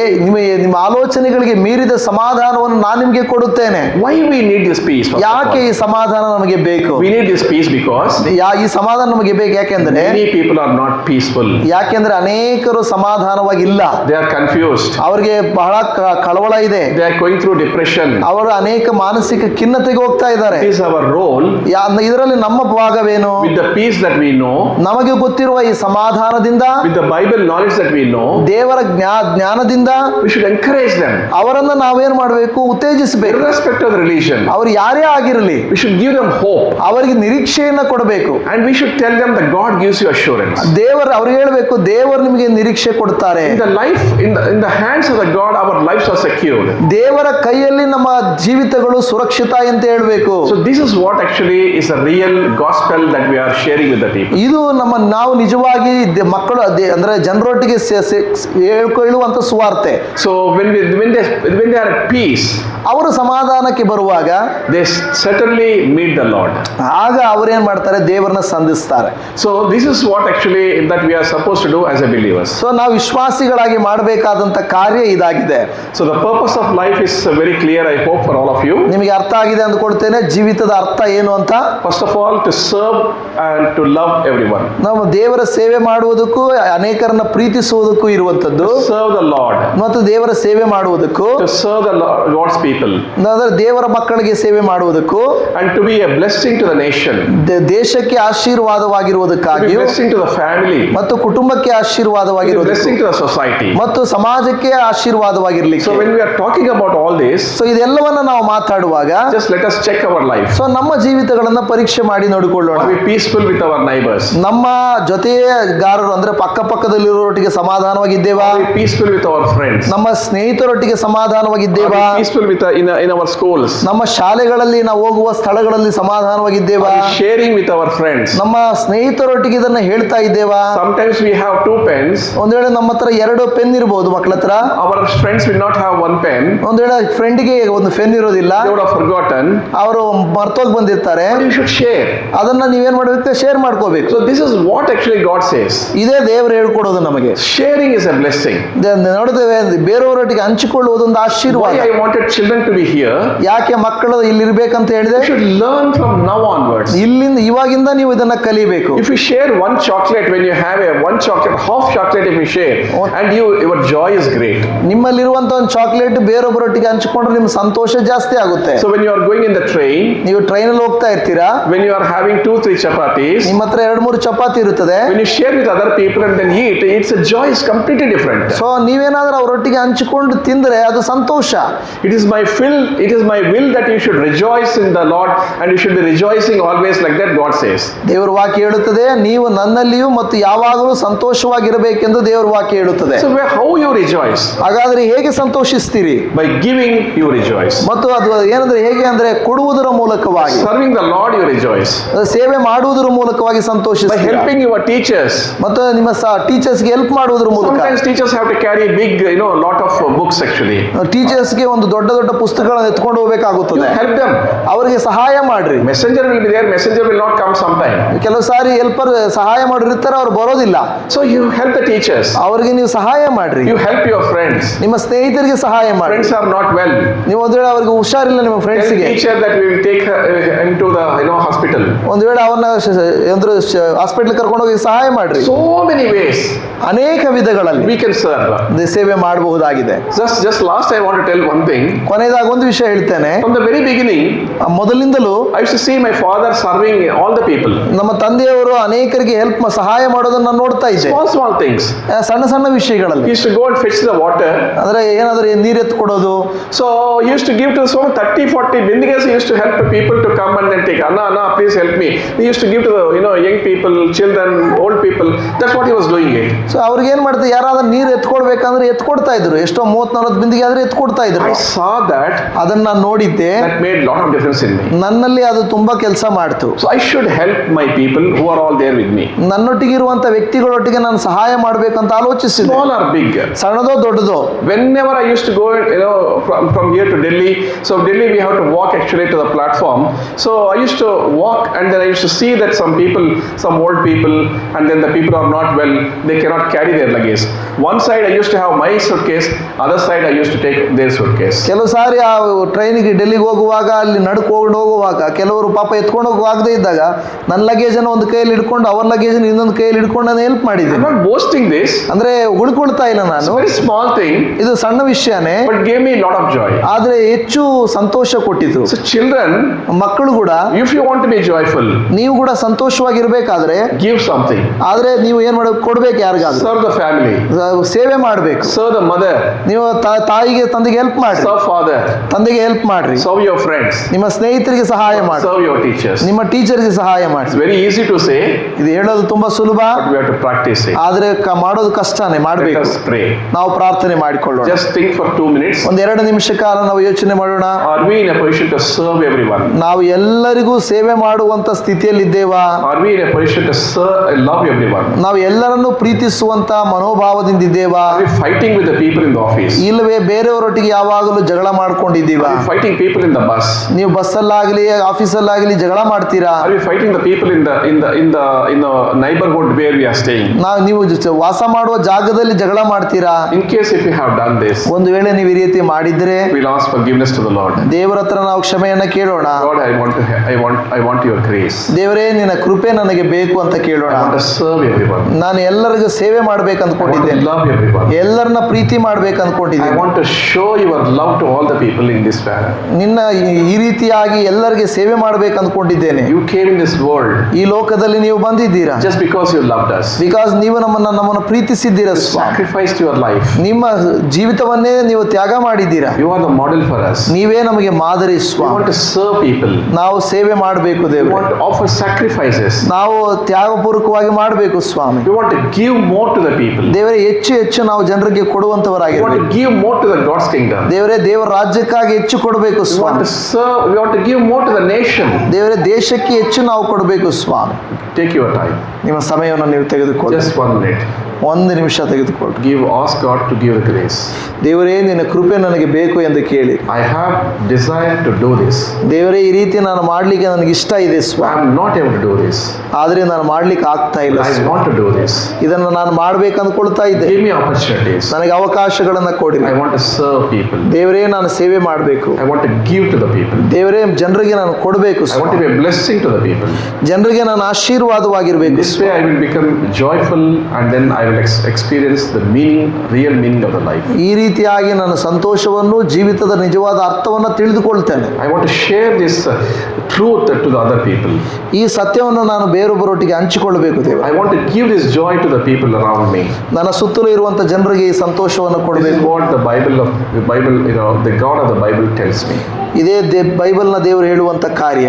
ನಿಮ್ಮ ಆಲೋಚನೆಗಳಿಗೆ ಮೀರಿದ ಸಮಾಧಾನವನ್ನು ನಾನು ನಿಮಗೆ ಕೊಡುತ್ತೇನೆ. Why we need this peace? First of ಯಾಕೆ all? ಈ ಸಮಾಧಾನ ನಮಗೆ ಬೇಕು? We need this peace because ಈ ಸಮಾಧಾನ ನಮಗೆ ಬೇಕು ಯಾಕೆಂದ್ರೆ many people are not peaceful. ಯಾಕೆಂದ್ರೆ ಅನೇಕರು ಸಮಾಧಾನವಾಗಿಲ್ಲ. They are confused. ಅವರಿಗೆ ಬಹಳ ಕಳವಳ ಇದೆ. They are going through depression. ಅವರು ಅನೇಕ ಮಾನಸಿಕ ಖಿನ್ನತೆಗೆ ಹೋಗ್ತಾ ಇದ್ದಾರೆ. It is our role, ಇದರಲ್ಲಿ ನಮ್ಮ ಭಾಗವೇನು? with the peace that we know, ನಮಗೆ ಗೊತ್ತಿರುವ ಈ ಸಮಾಧಾನದಿಂದ, with the Bible knowledge that we know, ದೇವರ ಜ್ಞಾನದಿಂದ we should encourage them. ಅವರನ್ನ ನಾವೇನ್ ಮಾಡಬೇಕು? ಉತ್ತೇಜಿಸಬೇಕು. Irrespective of the religion, ಅವ್ರು ಯಾರೇ ಆಗಿರಲಿ, we should give them hope. ಅವರಿಗೆ ನಿರೀಕ್ಷೆಯನ್ನ ಕೊಡಬೇಕು. And we should tell them that God gives you assurance. ಅವ್ರಿಗೆ ಹೇಳ್ಬೇಕು, ದೇವರು ನಿಮಗೆ ನಿರೀಕ್ಷೆ ಕೊಡ್ತಾರೆ. In the life, in the hands of the God, our lives are secured. ದೇವರ ಕೈಯಲ್ಲಿ ನಮ್ಮ ಜೀವಿತಗಳು ಸುರಕ್ಷಿತ ಅಂತ ಹೇಳ್ಬೇಕು. So this is what actually is the real gospel that we are sharing with the people. ಇದು ನಾವು ನಿಜವಾಗಿ ಮಕ್ಕಳು ಅಂದ್ರೆ ಜನರೊಟ್ಟಿಗೆ ಹೇಳ್ಕೊಳ್ಳುವಂತ ಸುವಾರ್ತೆ. So when they are at peace, ಅವರು ಸಮಾಧಾನಕ್ಕೆ ಬರುವಾಗ they certainly meet the Lord. ಆಗ ಅವರೇನ್ ಮಾಡ್ತಾರೆ? ದೇವರನ್ನ ಸಂಧಿಸ್ತಾರೆ. So this is what actually that we are supposed to do as a believers. So ನಾವು ವಿಶ್ವಾಸಿಗಳಾಗಿ ಮಾಡಬೇಕಾದಂತ ಕಾರ್ಯ ಇದಾಗಿದೆ. So the purpose of life is very clear, I hope, for all of you. ನಿಮಗೆ ಅರ್ಥ ಆಗಿದೆ ಅಂದ್ಕೊಳ್ತೇನೆ. ಜೀವಿತದ ಅರ್ಥ ಏನು ಅಂತ. First of all, to serve and to love everyone. ನಾವು ದೇವರ ಸೇವೆ ಮಾಡುವುದಕ್ಕೂ ಅನೇಕರನ್ನ ಪ್ರೀತಿಸುವುದಕ್ಕೂ ಇರುವಂತದ್ದು. Serve the Lord. ಮತ್ತು ದೇವರ ಸೇವೆ ಮಾಡುವುದಕ್ಕೂ, To serve God's people. ಅಂದ್ರೆ ದೇವರ ಮಕ್ಕಳಿಗೆ ಸೇವೆ ಮಾಡುವುದಕ್ಕೂ, And to be a blessing to the nation. ದೇಶಕ್ಕೆ To be ಆಶೀರ್ವಾದವಾಗಿರುವುದಕ್ಕಾಗಿಯೂ, blessing to the family. ಮತ್ತು ಕುಟುಂಬಕ್ಕೆ To be ಆಶೀರ್ವಾದವಾಗಿರುವುದಕ್ಕೂ, blessing to the society. ಮತ್ತು ಸಮಾಜಕ್ಕೆ ಆಶೀರ್ವಾದವಾಗಿರ್ಲಿಕ್ಕೆ. So when we are talking about all this, so ಇದೆಲ್ಲವನ್ನ ನಾವು ಮಾತಾಡುವಾಗ just let us check our life. So ನಮ್ಮ ಜೀವಿತಗಳನ್ನ ಪರೀಕ್ಷೆ ಮಾಡಿ ನೋಡಿಕೊಳ್ಳೋಣ. Are we peaceful with our neighbors? ನಮ್ಮ ಜೊತೆಗಾರರು ಅಂದ್ರೆ ಪಕ್ಕದಲ್ಲಿರೋರೊಟ್ಟಿಗೆ ಸಮಾಧಾನವಾಗಿದ್ದೇವಾ? Are we peaceful with our friends? ನಮ್ಮ ಸ್ನೇಹಿತರೊಟ್ಟಿಗೆ Are ಸಮಾಧಾನವಾಗಿದ್ದೇವಾ? we peaceful with in our schools? ನಮ್ಮ ಶಾಲೆಗಳಲ್ಲಿ ನಾವು ಹೋಗುವ ಸ್ಥಳಗಳಲ್ಲಿ ಸಮಾಧಾನವಾಗಿದ್ದೇವಾ? Are we sharing with our friends? ನಮ್ಮ ಸ್ನೇಹಿತರೊಟ್ಟಿಗೆ ಇದನ್ನ ಹೇಳ್ತಾ ಇದ್ದೇವಾ? Sometimes we have 2 pens. ಒಂದ್ ವೇಳೆ ನಮ್ಮ ಹತ್ರ 2 ಪೆನ್ ಇರಬಹುದು ಮಕ್ಕಳ ಹತ್ರ. Our friends will not have 1 pen. ಒಂದ್ ವೇಳೆ ಫ್ರೆಂಡ್ಗೆ ಒಂದು ಪೆನ್ ಇರೋದಿಲ್ಲ, They would have forgotten. ಅವರು ಮರ್ತೋಗಿ ಬಂದಿರ್ತಾರೆ. But you should share. ಅದನ್ನ ನೀವೇನ್ ಮಾಡ್ಬೇಕು? ಶೇರ್ ಮಾಡ್ಕೋಬೇಕು. So this is what actually God says. ಇದೇ ದೇವರು ಹೇಳ್ಕೊಡೋದು ನಮಗೆ. Sharing is a blessing. ನೋಡಿದ್ದೇವೆ, ಬೇರೆಯವರೊಟ್ಟಿಗೆ ಹಂಚಿಕೊಳ್ಳುವುದೊಂದು ಆಶೀರ್ವಾದ. Why I wanted children to be here? ಯಾಕೆ ಮಕ್ಕಳು ಇಲ್ಲಿ ಇರ್ಬೇಕಂತ ಹೇಳಿದೆ? You should learn from now onwards. ಇವಾಗಿಂದ ನೀವು ಇದನ್ನ ಕಲಿಬೇಕು. If you share 1 chocolate, when you have one chocolate, half chocolate if you share, and your joy is great. ನಿಮ್ಮಲ್ಲಿರುವಂತ ಒಂದು chocolate ಬೇರೊಬ್ಬರೊಟ್ಟಿಗೆ ಹಂಚಿಕೊಂಡ್ರೆ ನಿಮ್ಮ ಸಂತೋಷ ಜಾಸ್ತಿ ಆಗುತ್ತೆ. So when you are going in the train, ನೀವು train ಅಲ್ಲಿ ಹೋಗ್ತಾ ಇರ್ತೀರಾ, when you are having 2-3 chapatis, ನಿಮ್ಮ ಹತ್ರ 2-3 ಚಪಾತಿ ಇರುತ್ತದೆ. when you share with other people and then eat, it's a joy is completely different. So ನೀವೇನಾದ್ರೂ ಅವರೊಟ್ಟಿಗೆ ಹಂಚಿಕೊಂಡು ತಿಂದ್ರೆ ಅದು ಸಂತೋಷ. It is my will that you should rejoice in the Lord, and you should be rejoicing always, like that God says. ದೇವರ ವಾಕ್ಯ ಹೇಳುತ್ತದೆ, ನೀವು ನನ್ನಲ್ಲಿಯೂ ಮತ್ತು ಯಾವಾಗಲೂ ಸಂತೋಷವಾಗಿರಬೇಕೆಂದು ದೇವರ ವಾಕ್ಯ ಹೇಳುತ್ತದೆ. So how you rejoice? ಹಾಗಾದ್ರೆ ಹೇಗೆ ಸಂತೋಷಿಸ್ತೀರಿ? By giving you rejoice. ಮತ್ತು ಅದು ಏನಂದ್ರೆ ಹೇಗೆ ಅಂದ್ರೆ ಕೊಡುವುದರ ಮೂಲಕವಾಗಿ, Serving the Lord, you rejoice. ಸೇವೆ ಮಾಡುವುದರ ಮೂಲಕವಾಗಿ By ಸಂತೋಷಿಸ್ತೀರಾ. helping your teachers. ಮತ್ತು ನಿಮ್ಮ ಟೀಚರ್ಸ್ಗೆ ಹೆಲ್ಪ್ ಮಾಡುವುದರ ಮೂಲಕ. Sometimes teachers have to carry big, lot of books actually. ಟೀಚರ್ಸ್ಗೆ ಒಂದು ದೊಡ್ಡ ದೊಡ್ಡ ಪುಸ್ತಕಗಳನ್ನು ಎತ್ಕೊಂಡು You ಹೋಗ್ಬೇಕಾಗುತ್ತದೆ. help them. ಅವರಿಗೆ ಸಹಾಯ ಮಾಡ್ರಿ. Messenger will be there, messenger will not come sometime. ಕೆಲವು ಸಾರಿ ಹೆಲ್ಪರ್ ಸಹಾಯ ಮಾಡಿರ್ತಾರೆ, ಅವ್ರು ಬರೋದಿಲ್ಲ. So you help the teachers. ಅವರಿಗೆ ನೀವು ಸಹಾಯ ಮಾಡ್ರಿ. You help your friends. ನಿಮ್ಮ ಸ್ನೇಹಿತರಿಗೆ ಸಹಾಯ ಮಾಡಿ. Friends are not well. ನೀವು ಒಂದು ವೇಳೆ ಅವ್ರಿಗೆ ಹುಷಾರಿಲ್ಲ ನಿಮ್ಮ Tell ಫ್ರೆಂಡ್ಸ್ಗೆ, teacher that we will take her into the hospital. ಒಂದು ವೇಳೆ ಅವನ್ನ ಹಾಸ್ಪಿಟಲ್ ಕರ್ಕೊಂಡು ಹೋಗಿ ಸಹಾಯ ಮಾಡ್ರಿ. So many ways ಅನೇಕ ವಿಧಗಳಲ್ಲಿ we can serve. ಸೇವೆ ಮಾಡಬಹುದಾಗಿದೆ. Just last I want to tell one thing. ಕೊನೆಯದಾಗಿ ಒಂದು ವಿಷಯ ಹೇಳ್ತೇನೆ. From the very beginning, ಮೊದಲಿಂದಲೂ I used to see my father serving all the people. ನಮ್ಮ ತಂದೆಯವರು ಅನೇಕರಿಗೆ ಸಹಾಯ ಮಾಡೋದನ್ನ ನಾನು ನೋಡ್ತಾ ಇದ್ದೆ. Small things. ಸಣ್ಣ ಸಣ್ಣ ವಿಷಯಗಳಲ್ಲಿ. He used to go and fetch the water. ಅಂದ್ರೆ ಏನಾದ್ರೂ ನೀರು ಎತ್ತು ಕೊಡೋದು. So he used to give to 30-40 bindigas. He used to help people to come and then take. Anna, please help me. He used to give to the young people, children, old people. That's what he was doing it. So ಅವ್ರಿಗೆ ಏನ್ ಮಾಡ್ತಾರೆ, ಯಾರಾದ್ರೂ ನೀರು ಎತ್ಕೊಡ್ಬೇಕಂದ್ರೆ ಎತ್ಕೊಡ್ತಾ ಇದ್ರು. ಎಷ್ಟೋ 30-40 ಬಿಂದಿಗೆ ಆದ್ರೆ ಎತ್ಕೊಡ್ತಾ ಇದ್ರು. I saw that. ಅದನ್ನ ನಾನು ನೋಡಿದ್ದೆ. That made lot of difference in me. ನನ್ನಲ್ಲಿ ಅದು ತುಂಬಾ ಕೆಲಸ ಮಾಡ್ತು. So I should help my people who are all there with me. ನನ್ನೊಟ್ಟಿಗೆ ಇರುವಂತ ವ್ಯಕ್ತಿಗಳೊಟ್ಟಿಗೆ ನಾನು ಸಹಾಯ ಮಾಡ್ಬೇಕಂತ ಆಲೋಚಿಸಿದ್ದೆ. Small or big. ಸಣ್ಣದೋ ದೊಡ್ಡದೋ. Whenever I used to go, from here to Delhi. So Delhi we have to walk actually to the platform. So I used to walk and then I used to see that some people, some old people, and then the people are not well. They cannot carry their luggage. One side I used to have my suitcase. Other side I used to take their suitcase. ಕೆಲವು ಸಾರಿ ಆ ಟ್ರೈನಿಗೆ ಡೆಲ್ಲಿಗೆ ಹೋಗುವಾಗ ಅಲ್ಲಿ ನಡ್ಕೊಂಡು ಹೋಗುವಾಗ ಕೆಲವರು ಪಾಪ ಎತ್ಕೊಂಡು ಹೋಗದೆ ಇದ್ದಾಗ ನನ್ನ ಲಗೇಜ್ ಅನ್ನು ಒಂದು ಕೈಯಲ್ಲಿ ಹಿಡ್ಕೊಂಡು ಅವ್ರ ಲಗೇಜ್ ಇನ್ನೊಂದು ಕೈಯಲ್ಲಿ ಹಿಡ್ಕೊಂಡು ನಾನು ಹೆಲ್ಪ್ ಮಾಡಿದ್ದೀನಿ. I'm not boasting this. ಅಂದ್ರೆ ಉಳ್ಕೊಳ್ತಾ ಇಲ್ಲ It's ನಾನು. a very small thing. ಇದು ಸಣ್ಣ ವಿಷಯನೇ, But gave me a lot of joy. ಆದ್ರೆ ಹೆಚ್ಚು ಸಂತೋಷ ಕೊಟ್ಟಿತು. So children, ಮಕ್ಕಳು ಕೂಡ if you want to be joyful, ನೀವು ಕೂಡ ಸಂತೋಷವಾಗಿರ್ಬೇಕಾದ್ರೆ give something. ಆದ್ರೆ ನೀವು ಏನ್ ಮಾಡಬೇಕು, ಕೊಡ್ಬೇಕು ಯಾರಿಗಾದ್ರು. Serve the family. ಸೇವೆ ಮಾಡ್ಬೇಕು. Serve the mother. ನೀವು ತಾಯಿಗೆ ತಂದೆಗೆ ಹೆಲ್ಪ್ ಮಾಡ್ರಿ. Serve father. ತಂದೆಗೆ ಹೆಲ್ಪ್ ಮಾಡ್ರಿ. Serve your friends. ನಿಮ್ಮ ಸ್ನೇಹಿತರಿಗೆ ಸಹಾಯ ಮಾಡಿ. Serve your teachers. ನಿಮ್ಮ ಟೀಚರ್ಗೆ ಸಹಾಯ ಮಾಡಿ. It's very easy to say, ಇದು ಹೇಳೋದು ತುಂಬಾ ಸುಲಭ, but we have to practice it. ಆದ್ರೆ ಮಾಡೋದು ಕಷ್ಟನೇ. Let ಮಾಡ್ಬೇಕು. us pray. ನಾವು ಪ್ರಾರ್ಥನೆ ಮಾಡಿಕೊಳ್ಳೋಣ. Just think for 2 minutes. ಒಂದ್ 2 ನಿಮಿಷ ಕಾಲ ನಾವು ಯೋಚನೆ ಮಾಡೋಣ. Are we in a position to serve everyone? ನಾವು ಎಲ್ಲರಿಗೂ ಸೇವೆ ಮಾಡುವಂತ ಸ್ಥಿತಿಯಲ್ಲಿದ್ದೇವಾ? Are we in a position to serve and love everyone? ನಾವು ಎಲ್ಲರನ್ನು ಪ್ರೀತಿಸುವಂತ ಮನೋಭಾವದಿಂದಿದ್ದೇವಾ? Are we fighting with the people in the office? ಇಲ್ಲವೇ ಬೇರೆಯವರೊಟ್ಟಿಗೆ ಯಾವಾಗಲೂ ಜಗಳ ಮಾಡ್ಕೊಂಡಿದ್ದೀವಾ? Are we fighting people in the bus? ನೀವು ಬಸ್ಸಲ್ಲಾಗಲಿ ಆಫೀಸಲ್ಲಾಗಲಿ ಜಗಳ ಮಾಡ್ತೀರಾ? Are we fighting the people in the neighborhood where we are staying? ನೀವು ವಾಸ ಮಾಡುವ ಜಾಗದಲ್ಲಿ ಜಗಳ ಮಾಡ್ತೀರಾ? In case if you have done this, ಒಂದು ವೇಳೆ ನೀವು ಈ ರೀತಿ ಮಾಡಿದ್ರೆ we'll ask forgiveness to the Lord. ದೇವರ ಹತ್ರ ನಾವು ಕ್ಷಮೆಯನ್ನ ಕೇಳೋಣ. God, I want your grace. ದೇವರೇ, ನಿನ್ನ ಕೃಪೆ ನನಗೆ ಬೇಕು ಅಂತ ಕೇಳೋಣ. I want to serve everyone. ನಾನು ಎಲ್ಲರಿಗೂ ಸೇವೆ ಮಾಡ್ಬೇಕು I want to ಅಂದ್ಕೊಂಡಿದ್ದೇನೆ. love everyone. ಎಲ್ಲರನ್ನ ಪ್ರೀತಿ ಮಾಡ್ಬೇಕು I ಅಂದ್ಕೊಂಡಿದ್ದೇನೆ. want to show your love to all the people in this manner. ನಿನ್ನ ಈ ರೀತಿಯಾಗಿ ಎಲ್ಲರಿಗೆ ಸೇವೆ ಮಾಡ್ಬೇಕು ಅಂದ್ಕೊಂಡಿದ್ದೇನೆ. You came in this world ಈ ಲೋಕದಲ್ಲಿ ನೀವು ಬಂದಿದ್ದೀರಾ just because you loved us. Because ನೀವು ನಮ್ಮನ್ನು ಪ್ರೀತಿಸಿದ್ದೀರಾ You Swami. sacrificed your life. ನಿಮ್ಮ ಜೀವಿತವನ್ನೇ ನೀವು ತ್ಯಾಗ ಮಾಡಿದ್ದೀರಾ. You are the model for us. ನೀವೇ ನಮಗೆ ಮಾದರಿ We Swami. want to serve people. ನಾವು ಸೇವೆ ಮಾಡಬೇಕು We ದೇವರೇ. want to offer sacrifices. ನಾವು ತ್ಯಾಗಪೂರ್ವಕವಾಗಿ ಮಾಡಬೇಕು ಸ್ವಾಮಿ. We want to give more to the people. ದೇವರೇ, ಹೆಚ್ಚು ನಾವು ಜನರಿಗೆ We want ಕೊಡುವಂತವರಾಗಿರ್ಬೇಕು. to give more to the God's kingdom. ದೇವರೇ, ದೇವರ ರಾಜ್ಯಕ್ಕಾಗಿ ಹೆಚ್ಚು ಕೊಡಬೇಕು We want Swami. to serve. We want to give more to the nation. ದೇವರೇ, ದೇಶಕ್ಕೆ ಹೆಚ್ಚು ನಾವು ಕೊಡಬೇಕು ಸ್ವಾಮಿ. Take your time. ನಿಮ್ಮ ಸಮಯವನ್ನು ನೀವು ತೆಗೆದುಕೊಳ್ಳಿ. Just 1 minute. 1 ನಿಮಿಷ ತೆಗೆದುಕೊಳ್ಳಿ. Ask God to give the grace. ದೇವರೇ, ನಿನ್ನ ಕೃಪೆ ನನಗೆ ಬೇಕು ಎಂದು ಕೇಳಿ. I have desire to do this. ದೇವರೇ, ಈ ರೀತಿ ನಾನು ಮಾಡ್ಲಿಕ್ಕೆ ನನಗೆ ಇಷ್ಟ ಇದೆ I Swami. am not able to do this. ಆದ್ರೆ ನಾನು ಮಾಡ್ಲಿಕ್ಕೆ ಆಗ್ತಾ ಇಲ್ಲ I Swami. want to do this. ಇದನ್ನು ನಾನು ಮಾಡ್ಬೇಕು ಅಂದ್ಕೊಳ್ತಾ ಇದ್ದೆ. Give me opportunities. ನನಗೆ ಅವಕಾಶಗಳನ್ನ ಕೊಡಿ. I want to serve people. ದೇವರೇ, ನಾನು ಸೇವೆ ಮಾಡಬೇಕು. I want to give to the people. ದೇವರೇ, ಜನರಿಗೆ ನಾನು ಕೊಡಬೇಕು I want to Swami. be a blessing to the people. ಜನರಿಗೆ ನಾನು ಆಶೀರ್ವಾದವಾಗಿರ್ಬೇಕು. This way I will become joyful and then I will experience the real meaning of the life. ಈ ರೀತಿಯಾಗಿ ನಾನು ಸಂತೋಷವನ್ನು, ಜೀವಿತದ ನಿಜವಾದ ಅರ್ಥವನ್ನು ತಿಳಿದುಕೊಳ್ತೇನೆ. I want to share this truth to the other people. ಈ ಸತ್ಯವನ್ನು ನಾನು ಬೇರೊಬ್ಬರೊಟ್ಟಿಗೆ ಹಂಚಿಕೊಳ್ಳಬೇಕು ದೇವ. I want to give this joy to the people around me. ನನ್ನ ಸುತ್ತಲೂ ಇರುವಂತ ಜನರಿಗೆ ಈ ಸಂತೋಷವನ್ನು This is ಕೊಡಬೇಕು. what the Bible, the God of the Bible tells me. ಇದೇ ಬೈಬಲ್ನ ದೇವರು ಹೇಳುವಂತ ಕಾರ್ಯ.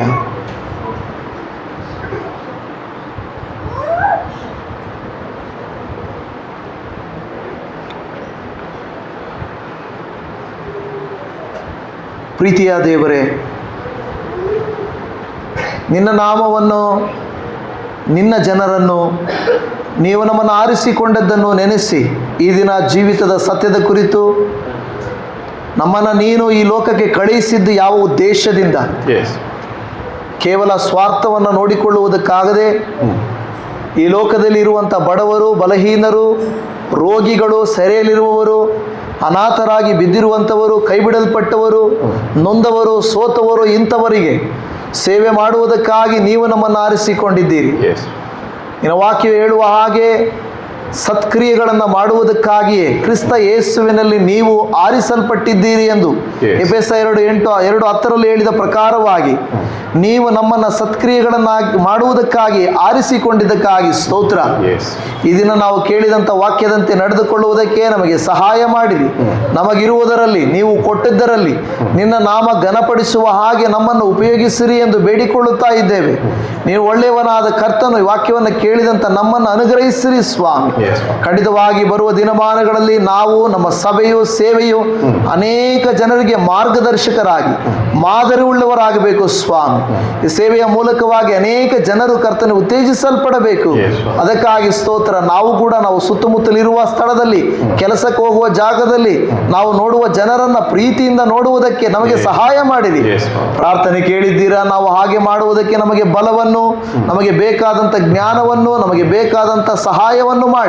ಪ್ರೀತಿಯ ದೇವರೇ, ನಿನ್ನ ನಾಮವನ್ನು, ನಿನ್ನ ಜನರನ್ನು, ನೀವು ನಮ್ಮನ್ನು ಆರಿಸಿಕೊಂಡದ್ದನ್ನು ನೆನೆಸಿ ಈ ದಿನ ಜೀವಿತದ ಸತ್ಯದ ಕುರಿತು, ನಮ್ಮನ್ನು ನೀನು ಈ ಲೋಕಕ್ಕೆ ಕಳುಹಿಸಿದ್ದು ಯಾವ ಉದ್ದೇಶದಿಂದ, Yes. ಕೇವಲ ಸ್ವಾರ್ಥವನ್ನು ನೋಡಿಕೊಳ್ಳುವುದಕ್ಕಾಗದೆ ಈ ಲೋಕದಲ್ಲಿ ಇರುವಂಥ ಬಡವರು, ಬಲಹೀನರು, ರೋಗಿಗಳು, ಸೆರೆಯಲ್ಲಿರುವವರು, ಅನಾಥರಾಗಿ ಬಿದ್ದಿರುವಂಥವರು, ಕೈಬಿಡಲ್ಪಟ್ಟವರು, ನೊಂದವರು, ಸೋತವರು, ಇಂಥವರಿಗೆ ಸೇವೆ ಮಾಡುವುದಕ್ಕಾಗಿ ನೀವು ನಮ್ಮನ್ನು ಆರಿಸಿಕೊಂಡಿದ್ದೀರಿ. Yes. ನಿನ್ನ ವಾಕ್ಯ ಹೇಳುವ ಹಾಗೆ ಸತ್ಕ್ರಿಯೆಗಳನ್ನು ಮಾಡುವುದಕ್ಕಾಗಿಯೇ ಕ್ರಿಸ್ತ ಯೇಸುವಿನಲ್ಲಿ ನೀವು ಆರಿಸಲ್ಪಟ್ಟಿದ್ದೀರಿ ಎಂದು Yes. ಎಫೆಸ 2:10 ಹೇಳಿದ ಪ್ರಕಾರವಾಗಿ ನೀವು ನಮ್ಮನ್ನು ಸತ್ಕ್ರಿಯೆಗಳನ್ನು ಮಾಡುವುದಕ್ಕಾಗಿ ಆರಿಸಿಕೊಂಡಿದ್ದಕ್ಕಾಗಿ ಸ್ತೋತ್ರ. Yes. ಈ ದಿನ ನಾವು ಕೇಳಿದಂಥ ವಾಕ್ಯದಂತೆ ನಡೆದುಕೊಳ್ಳುವುದಕ್ಕೆ ನಮಗೆ ಸಹಾಯ ಮಾಡಿರಿ. ನಮಗಿರುವುದರಲ್ಲಿ, ನೀವು ಕೊಟ್ಟಿದ್ದರಲ್ಲಿ ನಿನ್ನ ನಾಮ ಘನಪಡಿಸುವ ಹಾಗೆ ನಮ್ಮನ್ನು ಉಪಯೋಗಿಸಿರಿ ಎಂದು ಬೇಡಿಕೊಳ್ಳುತ್ತಾ ಇದ್ದೇವೆ. ನೀವು ಒಳ್ಳೆಯವನಾದ ಕರ್ತನು ಈ ವಾಕ್ಯವನ್ನು ಕೇಳಿದಂಥ ನಮ್ಮನ್ನು ಅನುಗ್ರಹಿಸಿರಿ ಸ್ವಾಮಿ. Yes. ಖಂಡಿತವಾಗಿ ಬರುವ ದಿನಮಾನಗಳಲ್ಲಿ ನಾವು, ನಮ್ಮ ಸಭೆಯು, ಸೇವೆಯು ಅನೇಕ ಜನರಿಗೆ ಮಾರ್ಗದರ್ಶಕರಾಗಿ ಮಾದರಿ ಉಳ್ಳವರಾಗಬೇಕು ಸ್ವಾಮಿ. ಈ ಸೇವೆಯ ಮೂಲಕವಾಗಿ ಅನೇಕ ಜನರು ಕರ್ತನ ಉತ್ತೇಜಿಸಲ್ಪಡಬೇಕು. Yes. ಅದಕ್ಕಾಗಿ ಸ್ತೋತ್ರ. ನಾವು ಕೂಡ ನಾವು ಸುತ್ತಮುತ್ತಲಿರುವ ಸ್ಥಳದಲ್ಲಿ, ಕೆಲಸಕ್ಕೆ ಹೋಗುವ ಜಾಗದಲ್ಲಿ ನಾವು ನೋಡುವ ಜನರನ್ನ ಪ್ರೀತಿಯಿಂದ ನೋಡುವುದಕ್ಕೆ ನಮಗೆ ಸಹಾಯ ಮಾಡಿರಿ. Yes. ಪ್ರಾರ್ಥನೆ ಕೇಳಿದ್ದೀರಾ? ನಾವು ಹಾಗೆ ಮಾಡುವುದಕ್ಕೆ ನಮಗೆ ಬಲವನ್ನು, ನಮಗೆ ಬೇಕಾದಂಥ ಜ್ಞಾನವನ್ನು, ನಮಗೆ ಬೇಕಾದಂಥ ಸಹಾಯವನ್ನು ಮಾಡಿ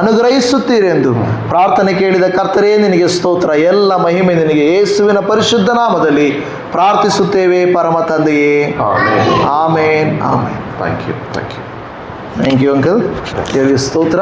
ಅನುಗ್ರಹಿಸುತ್ತೀರಿ ಎಂದು ಪ್ರಾರ್ಥನೆ ಕೇಳಿದ ಕರ್ತರೇ, ನಿನಗೆ ಸ್ತೋತ್ರ. ಎಲ್ಲ ಮಹಿಮೆ ನಿನಗೆ ಯೇಸುವಿನ ಪರಿಶುದ್ಧ ನಾಮದಲ್ಲಿ ಪ್ರಾರ್ಥಿಸುತ್ತೇವೆ ಪರಮ ತಂದೆಯೇ. Amen. Amen, amen. Thank you. Thank you. Thank you uncle. ದೇವರಿಗೆ ಸ್ತೋತ್ರ.